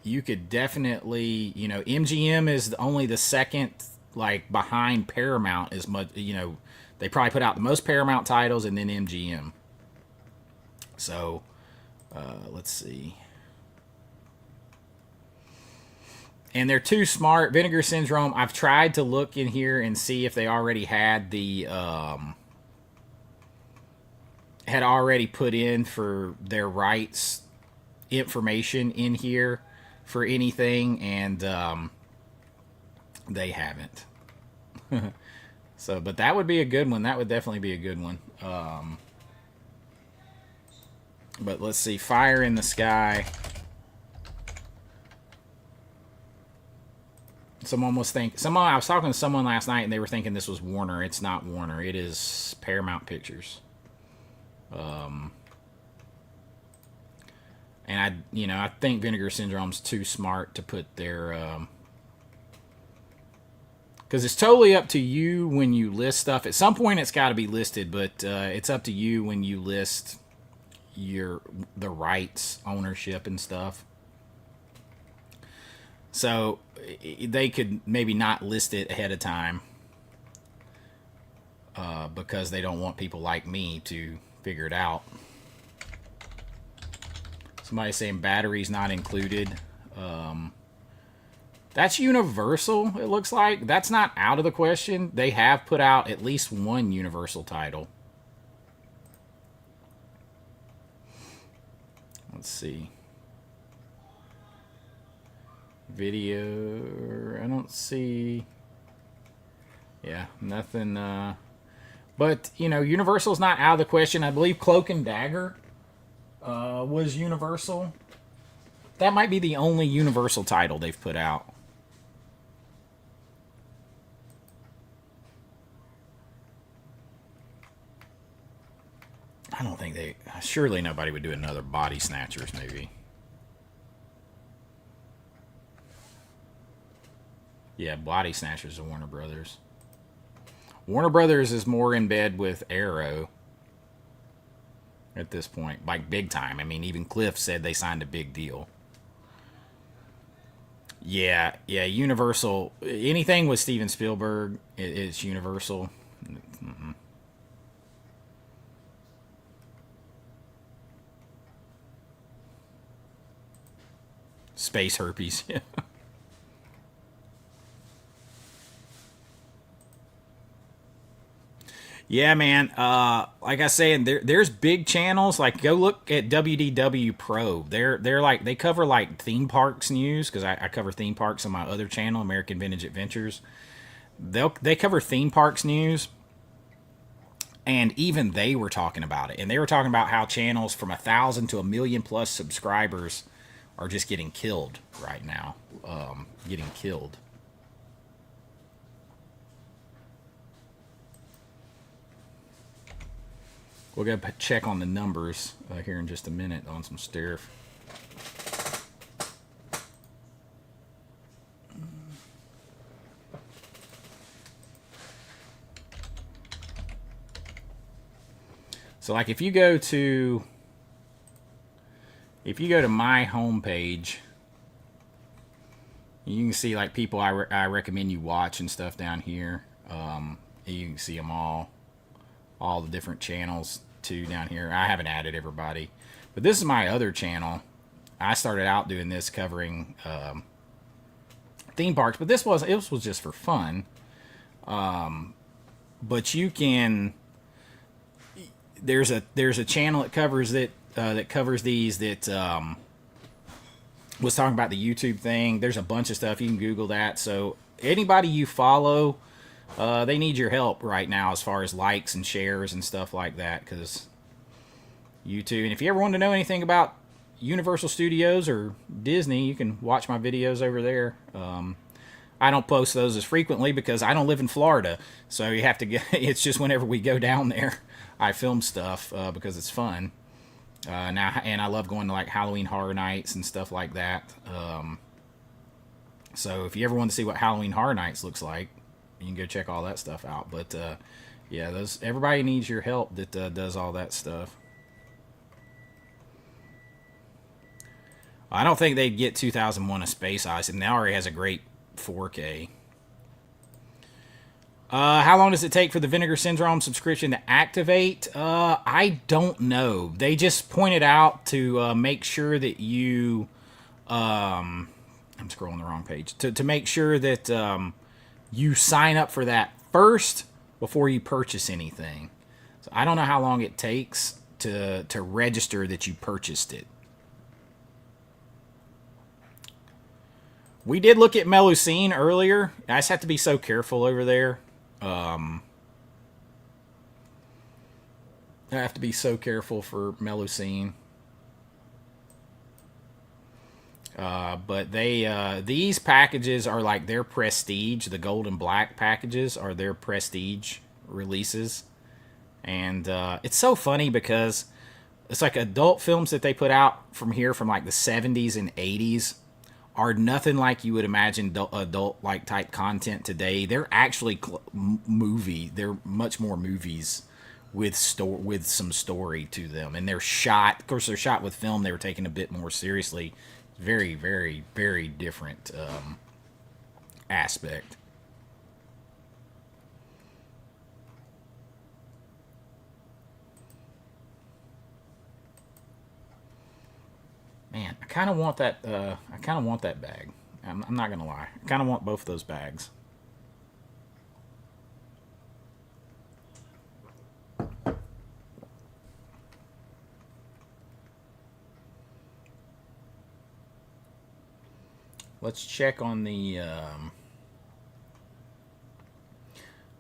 you could definitely, you know, MGM is only the second like behind Paramount as much. You know, they probably put out the most Paramount titles and then MGM. So let's see. And they're too smart. Vinegar Syndrome, I've tried to look in here and see if they already had the had already put in for their rights information in here for anything, and they haven't. So, but that would be a good one. That would definitely be a good one. But let's see. Fire in the Sky. I was talking to someone last night and they were thinking this was Warner. It's not Warner. It is Paramount Pictures. And I think Vinegar Syndrome's too smart to put their, because it's totally up to you when you list stuff. At some point, it's got to be listed, but it's up to you when you list the rights, ownership, and stuff. So they could maybe not list it ahead of time because they don't want people like me to figure it out. Somebody's saying batteries not included. That's Universal, it looks like. That's not out of the question. They have put out at least one Universal title. Let's see. Video, I don't see. Yeah, nothing. But, Universal's not out of the question. I believe Cloak and Dagger was Universal. That might be the only Universal title they've put out. I don't think surely nobody would do another Body Snatchers movie. Yeah, Body Snatchers are Warner Brothers. Warner Brothers is more in bed with Arrow at this point, like big time. I mean, even Cliff said they signed a big deal. Yeah, Universal. Anything with Steven Spielberg, it's Universal. Mm-mm. Space herpes. Yeah, man. Like I said, there's big channels. Like, go look at WDW Pro. They're like, they cover like theme parks news, because I cover theme parks on my other channel, American Vintage Adventures. They cover theme parks news, and even they were talking about it. And they were talking about how channels from 1,000 to 1,000,000 plus subscribers are just getting killed right now. Getting killed. We'll go check on the numbers here in just a minute on some stuff. So, like, if you go to my homepage, you can see like people I recommend you watch and stuff down here. You can see them all the different channels too down here. I haven't added everybody, but this is my other channel. I started out doing this covering theme parks, but it was just for fun. But you can. There's a channel that covers it that covers these that was talking about the YouTube thing. There's a bunch of stuff you can Google that. So anybody you follow, they need your help right now as far as likes and shares and stuff like that, because YouTube. And if you ever want to know anything about Universal Studios or Disney, you can watch my videos over there. I don't post those as frequently because I don't live in Florida, so you have to get. It's just whenever we go down there, I film stuff because it's fun. Now, and I love going to like Halloween Horror Nights and stuff like that. So if you ever want to see what Halloween Horror Nights looks like, you can go check all that stuff out. But yeah, everybody needs your help that does all that stuff. I don't think they'd get 2001: A Space Odyssey. Now already has a great 4K. How long does it take for the Vinegar Syndrome subscription to activate? I don't know. They just pointed out to make sure that you. I'm scrolling the wrong page. To make sure that you sign up for that first before you purchase anything. So I don't know how long it takes to register that you purchased it. We did look at Melusine earlier. I just have to be so careful over there. I have to be so careful for Melusine. But these packages are like their prestige. The gold and black packages are their prestige releases. And it's so funny because it's like adult films that they put out from here from like the 70s and 80s are nothing like you would imagine adult like type content today. They're actually movie. They're much more movies with some story to them, and they're shot. Of course, they're shot with film. They were taken a bit more seriously. Very, very, very different aspect. Man, I kind of want that. I kind of want that bag. I'm not gonna lie. I kind of want both of those bags. Let's check on the. I'm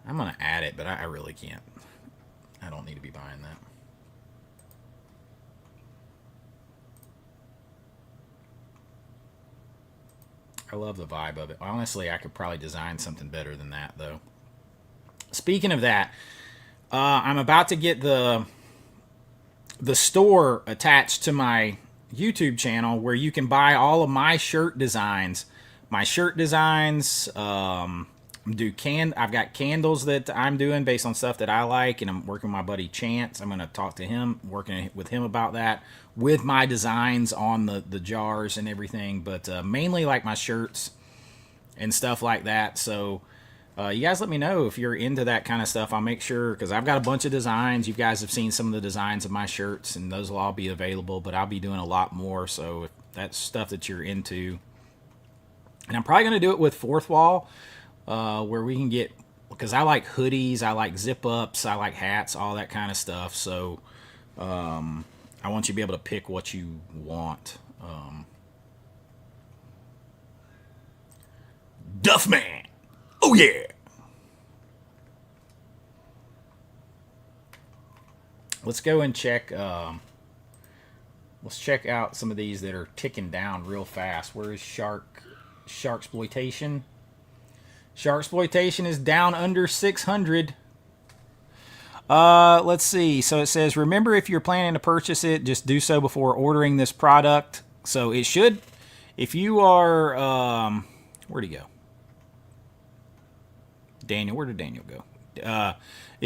gonna add it, but I really can't. I don't need to be buying that. I love the vibe of it. Honestly, I could probably design something better than that, though. Speaking of that, I'm about to get the store attached to my YouTube channel where you can buy all of my shirt designs. My shirt designs. I've got candles that I'm doing based on stuff that I like, and I'm working with my buddy Chance. I'm going to talk to him, working with him about that with my designs on the jars and everything, but mainly like my shirts and stuff like that. So you guys let me know if you're into that kind of stuff. I'll make sure, because I've got a bunch of designs. You guys have seen some of the designs of my shirts, and those will all be available, but I'll be doing a lot more. So if that's stuff that you're into, and I'm probably going to do it with Fourth Wall, where we can get, because I like hoodies, I like zip ups, I like hats, all that kind of stuff. So I want you to be able to pick what you want. Duffman, oh yeah. Let's go and check. Let's check out some of these that are ticking down real fast. Where is Sharksploitation? Sharksploitation is down under 600. Let's see. So it says, remember, if you're planning to purchase it, just do so before ordering this product. So it should, if you are, where'd he go? Daniel, where did Daniel go?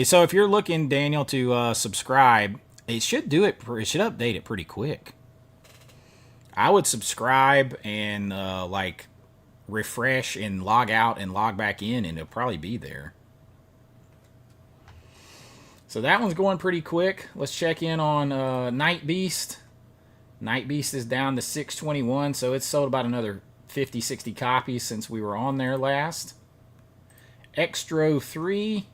So if you're looking, Daniel, to subscribe, it should do it. It should update it pretty quick. I would subscribe and like refresh and log out and log back in, and it'll probably be there. So that one's going pretty quick. Let's check in on Night Beast. Night Beast is down to 621, so it's sold about another 50, 60 copies since we were on there last. Extro 3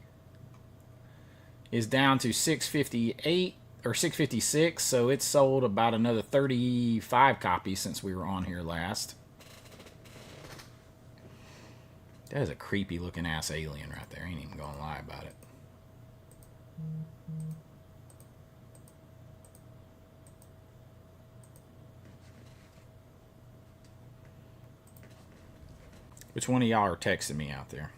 is down to 658 or 656, so it's sold about another 35 copies since we were on here last. That is a creepy looking ass alien right there. I ain't even gonna lie about it. Which one of y'all are texting me out there?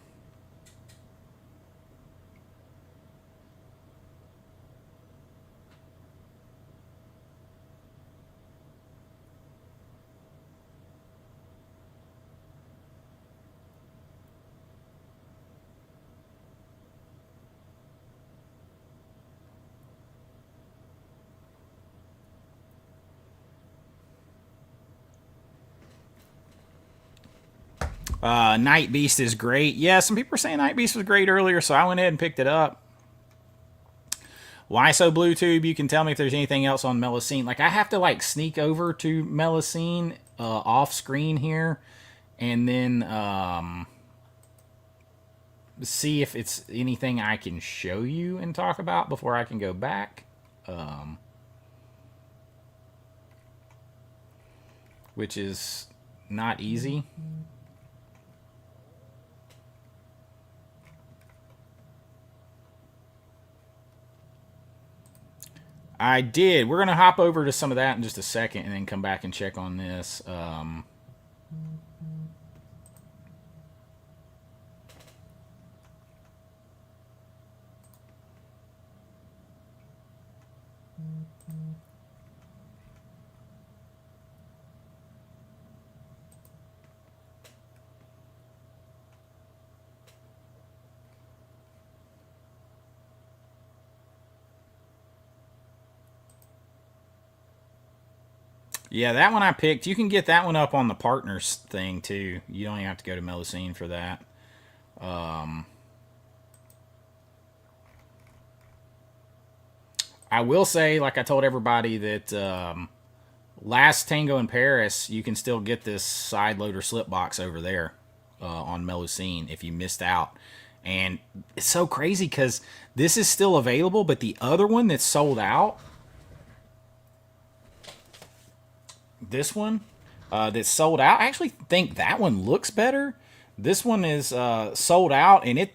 Night Beast is great. Yeah, some people were saying Night Beast was great earlier, so I went ahead and picked it up. Why so Bluetooth? You can tell me if there's anything else on Melusine. Like, I have to, like, sneak over to Melusine off screen here and then see if it's anything I can show you and talk about before I can go back. Which is not easy. I did. We're going to hop over to some of that in just a second and then come back and check on this. Yeah, that one I picked. You can get that one up on the partners thing too. You don't even have to go to Melusine for that. I will say, like I told everybody, that Last Tango in Paris, you can still get this side loader slip box over there on Melusine if you missed out. And it's so crazy because this is still available, but the other one that's sold out, this one that's sold out, I actually think that one looks better. This one is sold out, and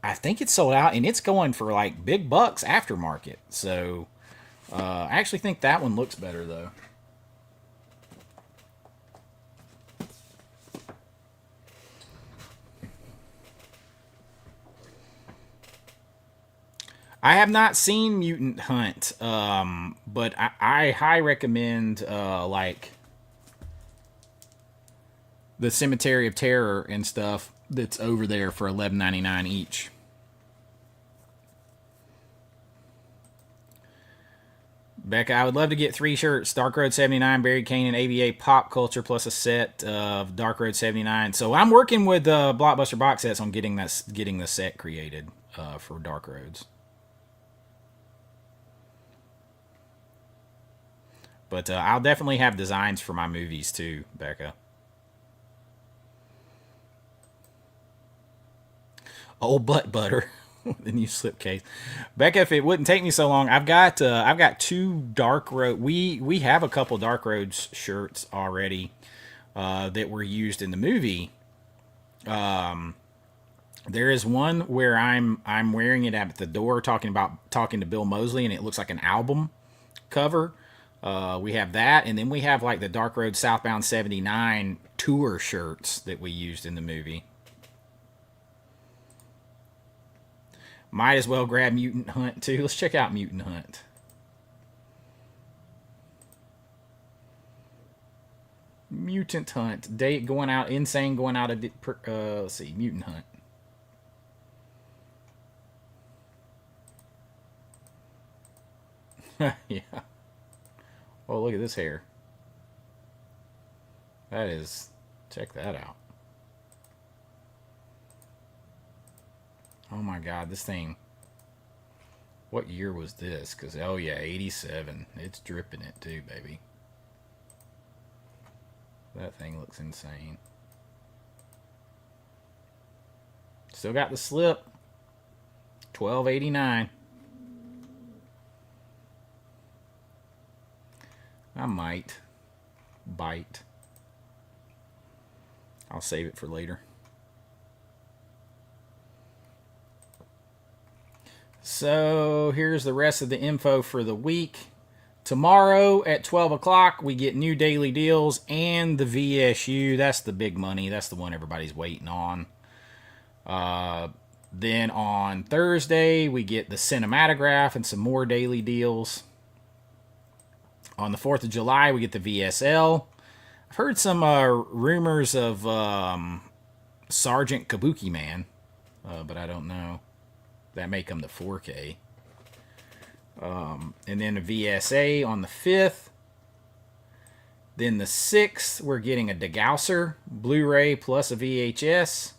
I think it's sold out, and it's going for like big bucks aftermarket. So I actually think that one looks better though. I have not seen Mutant Hunt, but I high recommend like the Cemetery of Terror and stuff that's over there for $11.99 each. Becca, I would love to get 3 shirts: Dark Road 79, Barry Kane, and AVA Pop Culture, plus a set of Dark Road 79. So I'm working with Blockbuster Box Sets on getting the set created for Dark Roads. But I'll definitely have designs for my movies too, Becca. Old butt butter. The new slipcase. Becca, if it wouldn't take me so long, I've got 2 Dark Road. We have a couple Dark Roads shirts already that were used in the movie. There is one where I'm wearing it at the door talking to Bill Moseley, and it looks like an album cover. We have that, and then we have like the Dark Road Southbound 79 tour shirts that we used in the movie. Might as well grab Mutant Hunt too. Let's check out Mutant Hunt. Mutant Hunt. Date going out insane. Going out of let's see, Mutant Hunt. Yeah. Oh, look at this hair. That is. Check that out. Oh my God, this thing. What year was this? Because, oh yeah, 87. It's dripping it too, baby. That thing looks insane. Still got the slip. $12.89. I might bite. I'll save it for later. So here's the rest of the info for the week. Tomorrow at 12 o'clock, we get new daily deals and the VSU. That's the big money. That's the one everybody's waiting on. Then on Thursday, we get the Cinematograph and some more daily deals. On the 4th of July, we get the VSL. I've heard some rumors of Sergeant Kabuki Man, but I don't know. That may come to 4K. And then a VSA on the 5th. Then the 6th, we're getting a Degausser Blu-ray plus a VHS,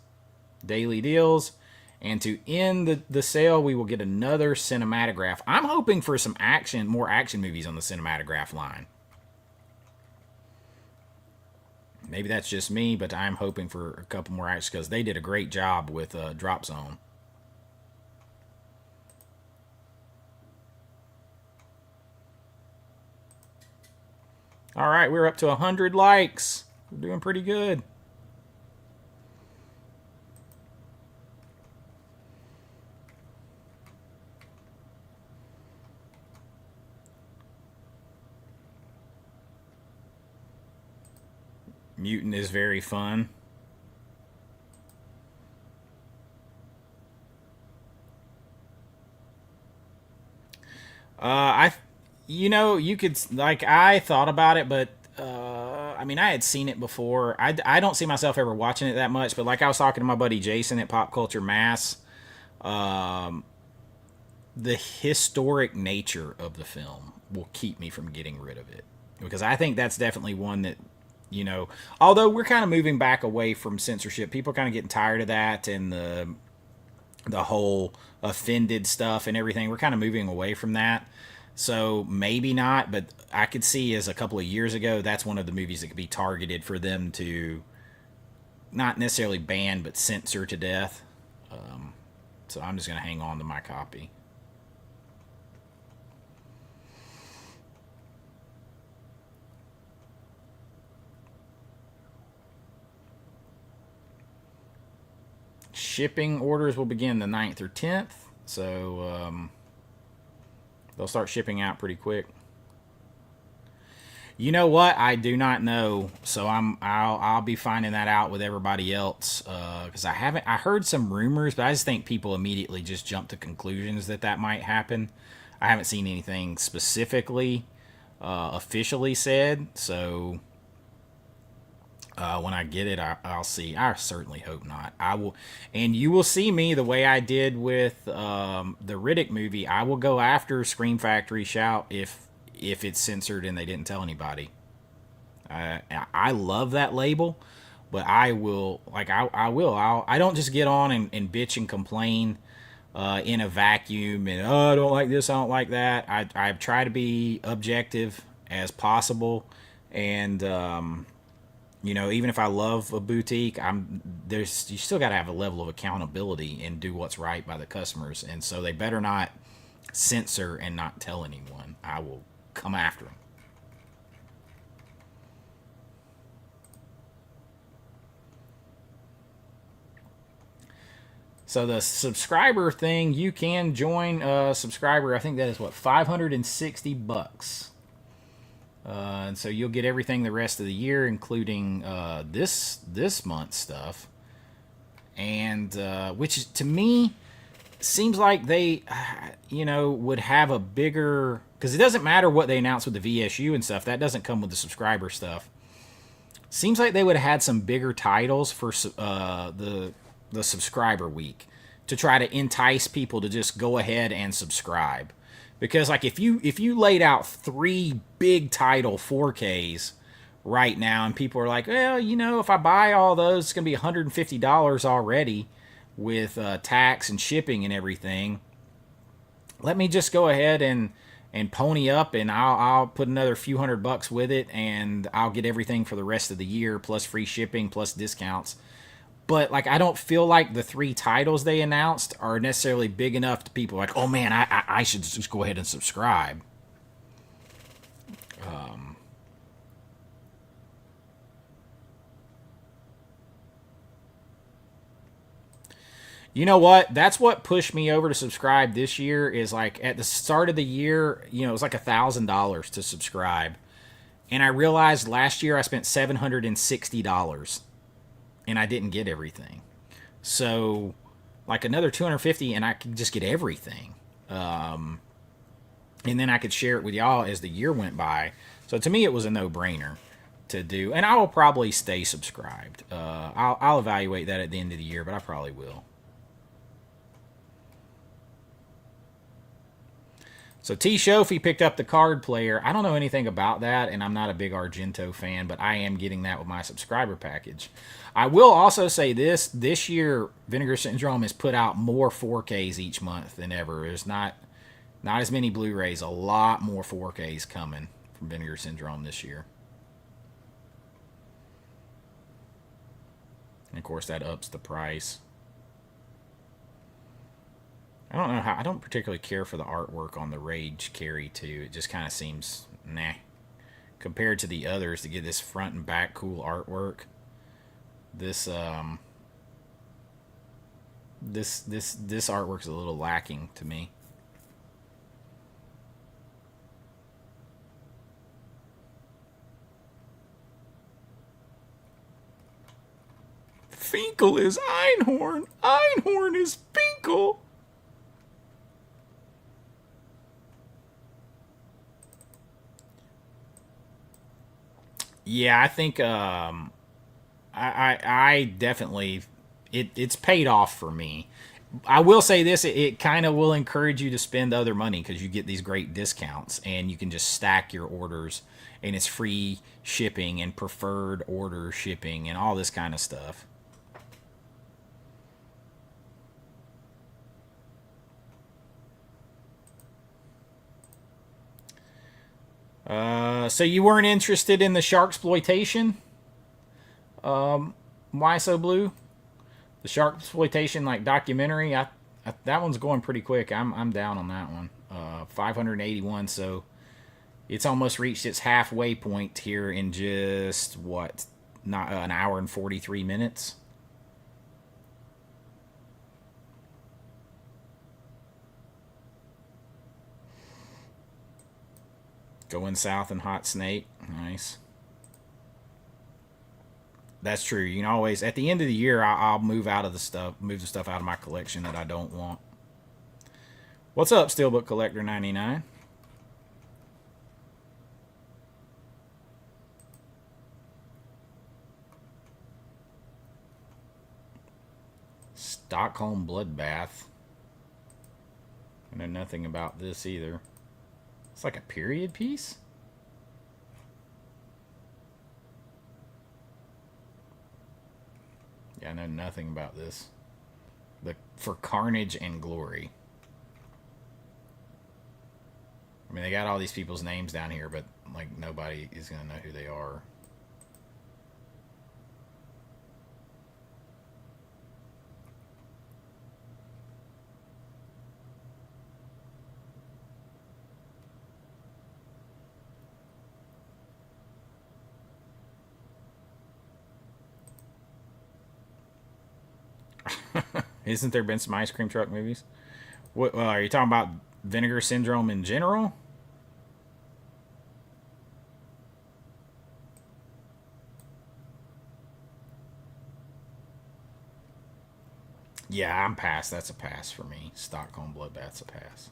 daily deals. And to end the sale, we will get another cinematograph. I'm hoping for some action, more action movies on the cinematograph line. Maybe that's just me, but I'm hoping for a couple more action because they did a great job with Drop Zone. All right, we're up to 100 likes. We're doing pretty good. Mutant is very fun. You could, like, I thought about it, but I mean, I had seen it before. I don't see myself ever watching it that much, but like I was talking to my buddy Jason at Pop Culture Mass, the historic nature of the film will keep me from getting rid of it because I think that's definitely one that, although we're kind of moving back away from censorship, people are kind of getting tired of that and the whole offended stuff and everything. We're kind of moving away from that. So maybe not, but I could see as a couple of years ago, that's one of the movies that could be targeted for them to not necessarily ban, but censor to death. So I'm just going to hang on to my copy. Shipping orders will begin the 9th or 10th. So they'll start shipping out pretty quick. You know what? I do not know, so I'll be finding that out with everybody else because I heard some rumors, but I just think people immediately just jump to conclusions that might happen. I haven't seen anything specifically officially said, so when I get it, I'll see. I certainly hope not. I will, and you will see me the way I did with the Riddick movie. I will go after Scream Factory Shout if it's censored and they didn't tell anybody. I love that label, but I will, like, I don't just get on and bitch and complain in a vacuum and, I don't like this, I don't like that. I try to be objective as possible, and even if I love a boutique, you still got to have a level of accountability and do what's right by the customers, and so they better not censor and not tell anyone. I will come after them. So the subscriber thing, you can join a subscriber. I think that is what, $560. And so you'll get everything the rest of the year, including this month's stuff. And which to me seems like they, would have a bigger, because it doesn't matter what they announce with the VSU and stuff. That doesn't come with the subscriber stuff. Seems like they would have had some bigger titles for the subscriber week to try to entice people to just go ahead and subscribe. Because like if you laid out 3 big title 4Ks right now and people are like, well, if I buy all those, it's going to be $150 already with tax and shipping and everything. Let me just go ahead and pony up, and I'll put another few $100 with it, and I'll get everything for the rest of the year, plus free shipping, plus discounts. But like, I don't feel like the 3 titles they announced are necessarily big enough to people like, oh man, I should just go ahead and subscribe. You know what? That's what pushed me over to subscribe this year. Is like at the start of the year, it was like $1,000 to subscribe, and I realized last year I spent $760, and I didn't get everything. So, like another $250, and I could just get everything, and then I could share it with y'all as the year went by. So to me, it was a no-brainer to do, and I will probably stay subscribed. I'll evaluate that at the end of the year, but I probably will. So T. Shofi picked up the card player. I don't know anything about that, and I'm not a big Argento fan, but I am getting that with my subscriber package. I will also say this year Vinegar Syndrome has put out more 4Ks each month than ever. There's not as many Blu-rays, a lot more 4Ks coming from Vinegar Syndrome this year. And of course that ups the price. I don't know how. I don't particularly care for the artwork on the Rage Carry 2. It just kind of seems nah compared to the others. To get this front and back cool artwork, this this artwork's a little lacking to me. Finkel is Einhorn. Einhorn is Finkel. Yeah, I think I definitely it's paid off for me. I will say this: it kind of will encourage you to spend other money because you get these great discounts and you can just stack your orders, and it's free shipping and preferred order shipping and all this kind of stuff. So you weren't interested in the Sharksploitation? Why So Blue? The Sharksploitation like documentary. That one's going pretty quick. I'm down on that one. 581. So it's almost reached its halfway point here in just what? Not an hour and 43 minutes. Going south in Hot Snake. Nice. That's true. You can always, at the end of the year, I'll move the stuff out of my collection that I don't want. What's up, Steelbook Collector 99? Stockholm Bloodbath. I know nothing about this either. It's like a period piece? Yeah, I know nothing about this. For Carnage and Glory. I mean, they got all these people's names down here, but like nobody is going to know who they are. Isn't there been some ice cream truck movies? What are you talking about? Vinegar Syndrome in general? Yeah, I'm past. That's a pass for me. Stockholm Bloodbath's a pass.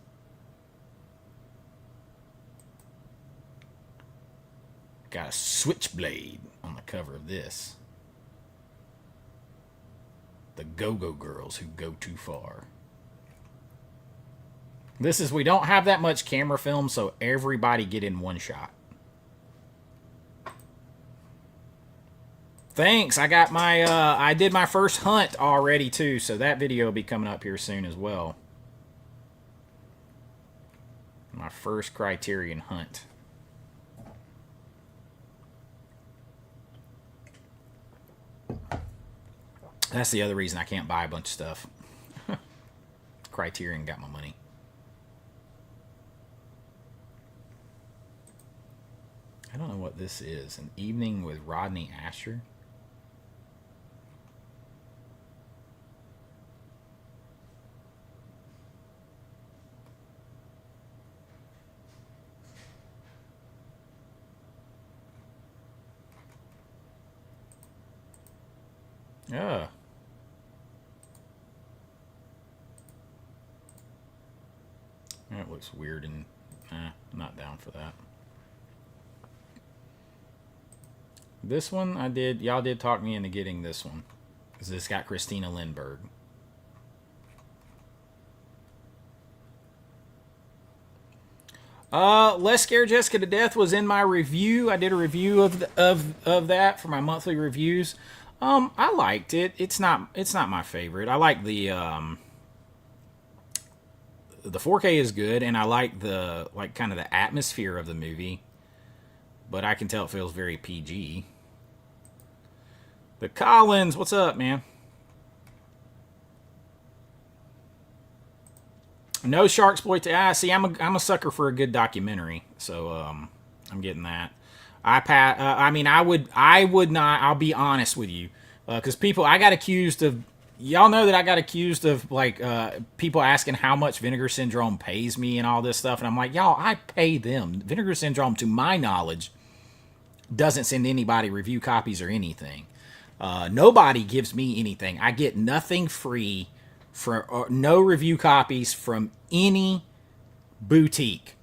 Got a switchblade on the cover of this. The Go-Go Girls Who Go Too Far. We don't have that much camera film, so everybody get in one shot. Thanks. I got my, I did my first hunt already too, so that video will be coming up here soon as well. My first Criterion hunt. That's the other reason I can't buy a bunch of stuff. Criterion got my money. I don't know what this is. An Evening with Rodney Asher? Yeah. That looks weird and I'm not down for that. This one y'all did talk me into getting this one. Because this got Christina Lindbergh. Let's Scare Jessica to Death was in my review. I did a review of that for my monthly reviews. I liked it. It's not my favorite. I like the 4K is good, and I like the kind of the atmosphere of the movie. But I can tell it feels very PG. The Collins, what's up, man? No shark exploit. See, I'm a sucker for a good documentary, so I'm getting that. I mean, I would not. I'll be honest with you, because people, I got accused of. Y'all know that I got accused of people asking how much Vinegar Syndrome pays me and all this stuff, and I'm like, y'all, I pay them. Vinegar Syndrome, to my knowledge, doesn't send anybody review copies or anything. Nobody gives me anything. I get nothing free for no review copies from any boutique.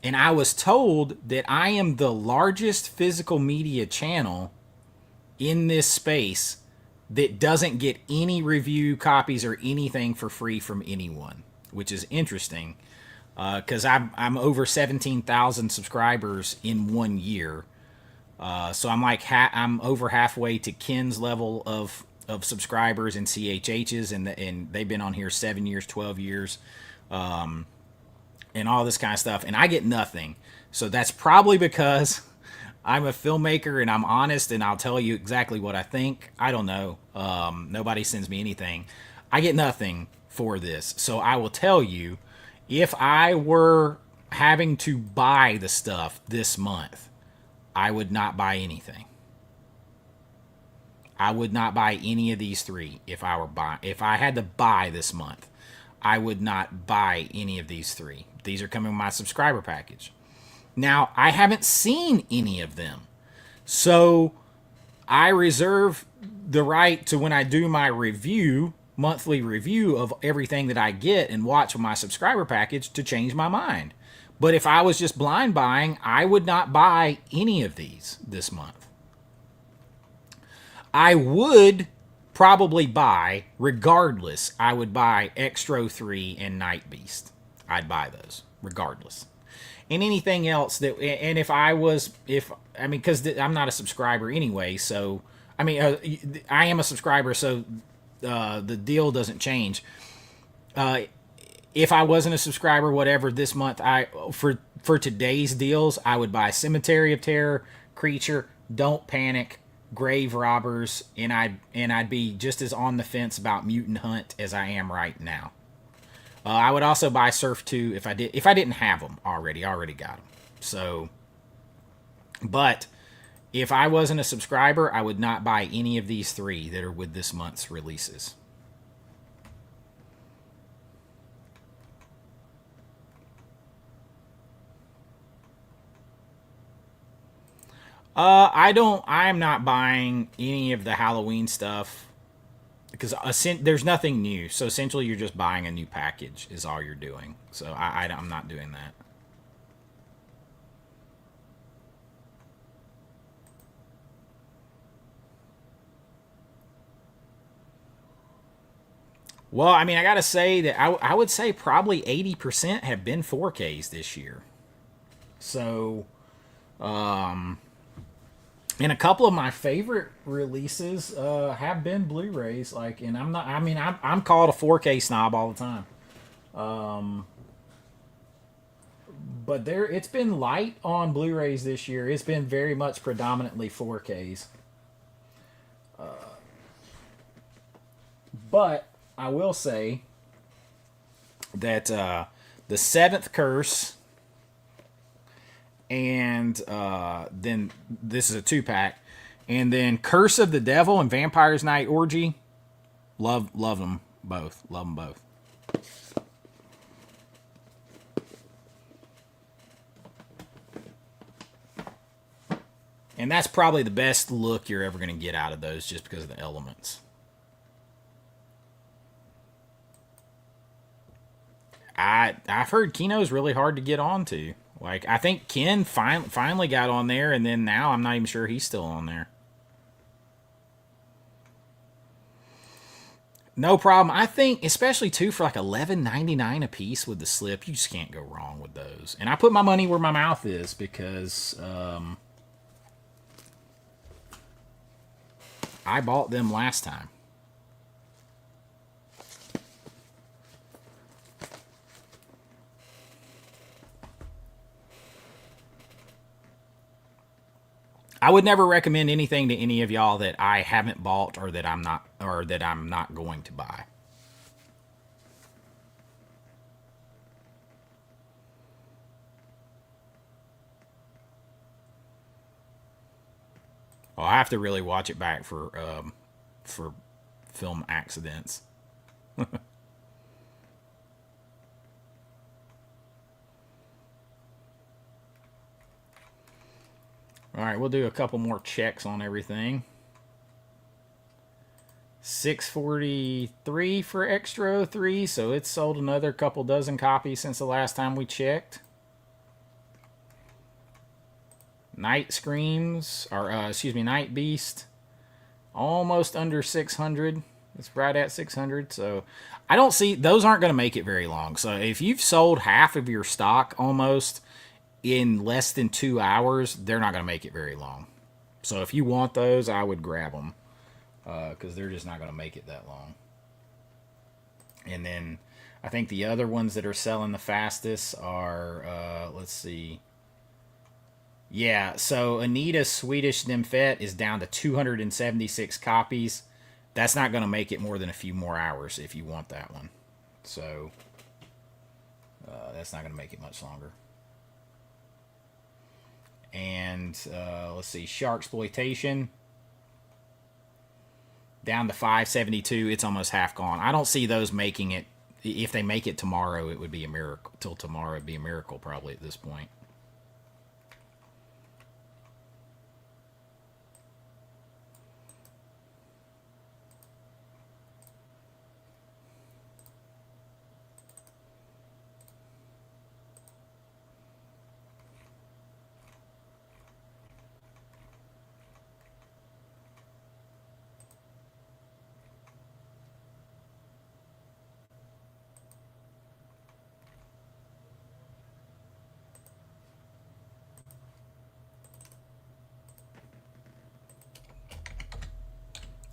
And I was told that I am the largest physical media channel in this space that doesn't get any review copies or anything for free from anyone, which is interesting because I'm over 17,000 subscribers in 1 year. So I'm I'm over halfway to Ken's level of subscribers and CHHs, and they've been on here 7 years, 12 years, and all this kind of stuff, and I get nothing. So that's probably because I'm a filmmaker and I'm honest, and I'll tell you exactly what I think. I don't know. Nobody sends me anything. I get nothing for this. So I will tell you, if I were having to buy the stuff this month, I would not buy anything. I would not buy any of these three if I had to buy this month. I would not buy any of these three. These are coming with my subscriber package. Now, I haven't seen any of them. So I reserve the right to, when I do my monthly review of everything that I get and watch with my subscriber package, to change my mind. But if I was just blind buying, I would not buy any of these this month. I would probably buy, regardless, I would buy Extro 3 and Night Beast. I'd buy those, regardless. And anything else and because I'm not a subscriber anyway, so, I am a subscriber, so the deal doesn't change. If I wasn't a subscriber, whatever, this month, for today's deals, I would buy Cemetery of Terror, Creature, Don't Panic, Grave Robbers, and I'd be just as on the fence about Mutant Hunt as I am right now. I would also buy Surf 2 if I didn't have them already. I already got them. So, but if I wasn't a subscriber, I would not buy any of these three that are with this month's releases. I'm not buying any of the Halloween stuff because there's nothing new. So essentially, you're just buying a new package is all you're doing. So I'm not doing that. Well, I got to say that I would say probably 80% have been 4Ks this year. So, and a couple of my favorite releases have been Blu-rays. And I'm not. I'm called a 4K snob all the time. But it's been light on Blu-rays this year. It's been very much predominantly 4Ks. But I will say that the Seventh Curse, and then this is a 2-pack, and then Curse of the Devil and Vampire's Night Orgy. Love them both. Love them both. And that's probably the best look you're ever going to get out of those, just because of the elements. I've heard Kino's really hard to get onto. I think Ken finally got on there, and then now I'm not even sure he's still on there. No problem. I think, especially too, for like $11.99 a piece with the slip, you just can't go wrong with those. And I put my money where my mouth is because I bought them last time. I would never recommend anything to any of y'all that I haven't bought or that I'm not going to buy. Oh, I have to really watch it back for film accidents. All right, we'll do a couple more checks on everything. 643 for Extra 03, so it's sold another couple dozen copies since the last time we checked. Night Screams, or Night Beast, almost under 600. It's right at 600, so I don't see, those aren't going to make it very long. So if you've sold half of your stock almost in less than 2 hours, they're not going to make it very long. So if you want those, I would grab them because they're just not going to make it that long. And then I think the other ones that are selling the fastest are, let's see. Yeah, so Anita's Swedish Nymphette is down to 276 copies. That's not going to make it more than a few more hours if you want that one. So that's not going to make it much longer. And let's see, Sharksploitation down to 572. It's almost half gone. I don't see those making it. If they make it tomorrow, it would be a miracle. Till tomorrow, it'd be a miracle probably at this point.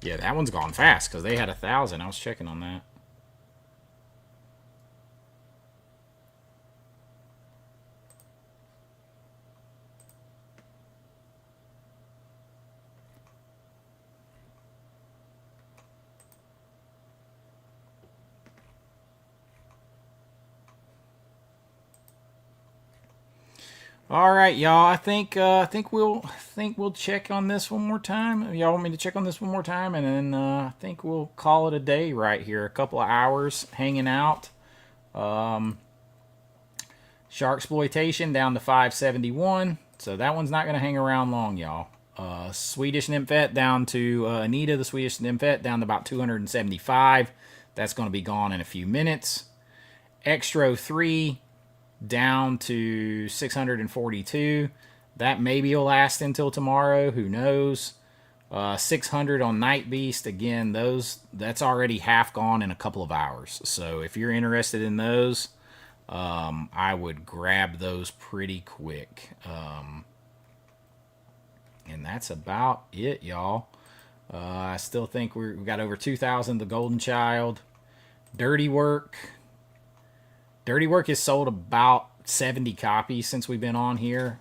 Yeah, that one's gone fast because they had 1,000. I was checking on that. All right, y'all. I think we'll check on this one more time. Y'all want me to check on this one more time, and then I think we'll call it a day right here. A couple of hours hanging out. Sharksploitation down to 571. So that one's not going to hang around long, y'all. Swedish Nymphette down to Anita, the Swedish Nymphette, down to about 275. That's going to be gone in a few minutes. Extra 3 down to 642. That maybe will last until tomorrow. Who knows? 600 on Night Beast. Again, that's already half gone in a couple of hours. So if you're interested in those, I would grab those pretty quick. And that's about it, y'all. I still think we've got over 2,000. The Golden Child. Dirty Work. Dirty Work has sold about 70 copies since we've been on here.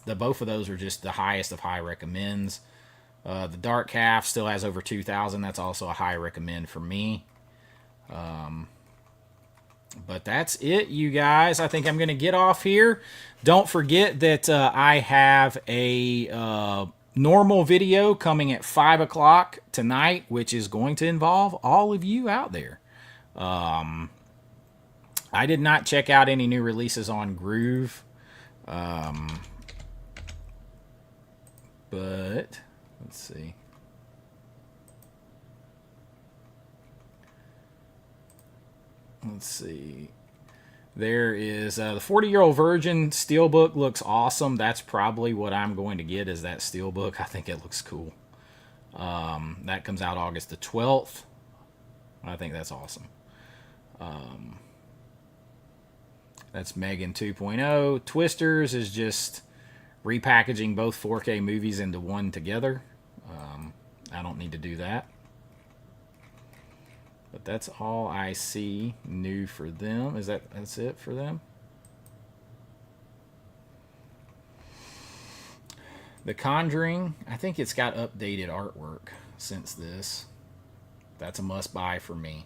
Both of those are just the highest of high recommends. The Dark Calf still has over 2,000. That's also a high recommend for me. But that's it, you guys. I think I'm going to get off here. Don't forget that I have a normal video coming at 5 o'clock tonight, which is going to involve all of you out there. I did not check out any new releases on Groove. But let's see. Let's see. There is the 40-Year-Old Virgin Steelbook looks awesome. That's probably what I'm going to get is that Steelbook. I think it looks cool. That comes out August the 12th. I think that's awesome. That's Megan 2.0. Twisters is just repackaging both 4K movies into one together. I don't need to do that. But that's all I see new for them. That's it for them? The Conjuring, I think it's got updated artwork since this. That's a must buy for me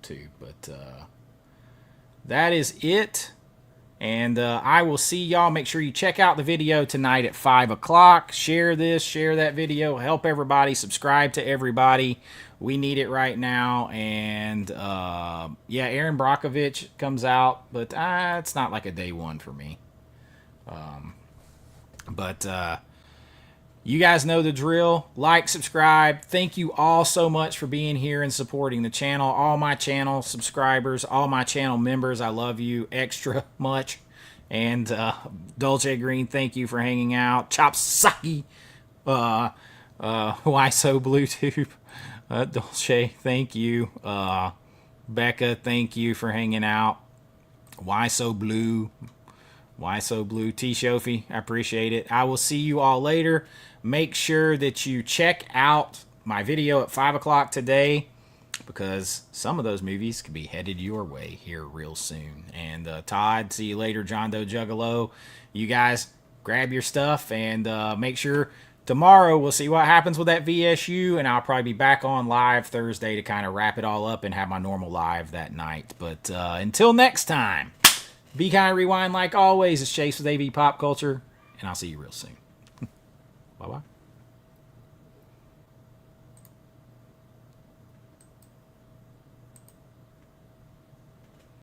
too. But that is it. And I will see y'all. Make sure you check out the video tonight at 5 o'clock. Share this, share that video. Help everybody. Subscribe to everybody. We need it right now. And yeah, Aaron Brockovich comes out. But it's not like a day one for me. But you guys know the drill. Like, subscribe. Thank you all so much for being here and supporting the channel. All my channel subscribers, all my channel members, I love you extra much. And Dolce Green, thank you for hanging out. Chopsaki, Why So Bluetooth, Dolce, thank you. Becca, thank you for hanging out. Why So Blue, T Shofi, I appreciate it. I will see you all later. Make sure that you check out my video at 5 o'clock today, because some of those movies could be headed your way here real soon. And Todd, see you later. John Doe Juggalo, you guys grab your stuff and make sure tomorrow we'll see what happens with that VSU, and I'll probably be back on live Thursday to kind of wrap it all up and have my normal live that night. But until next time, be kind, rewind like always. It's Chase with AV Pop Culture, and I'll see you real soon. Bye-bye.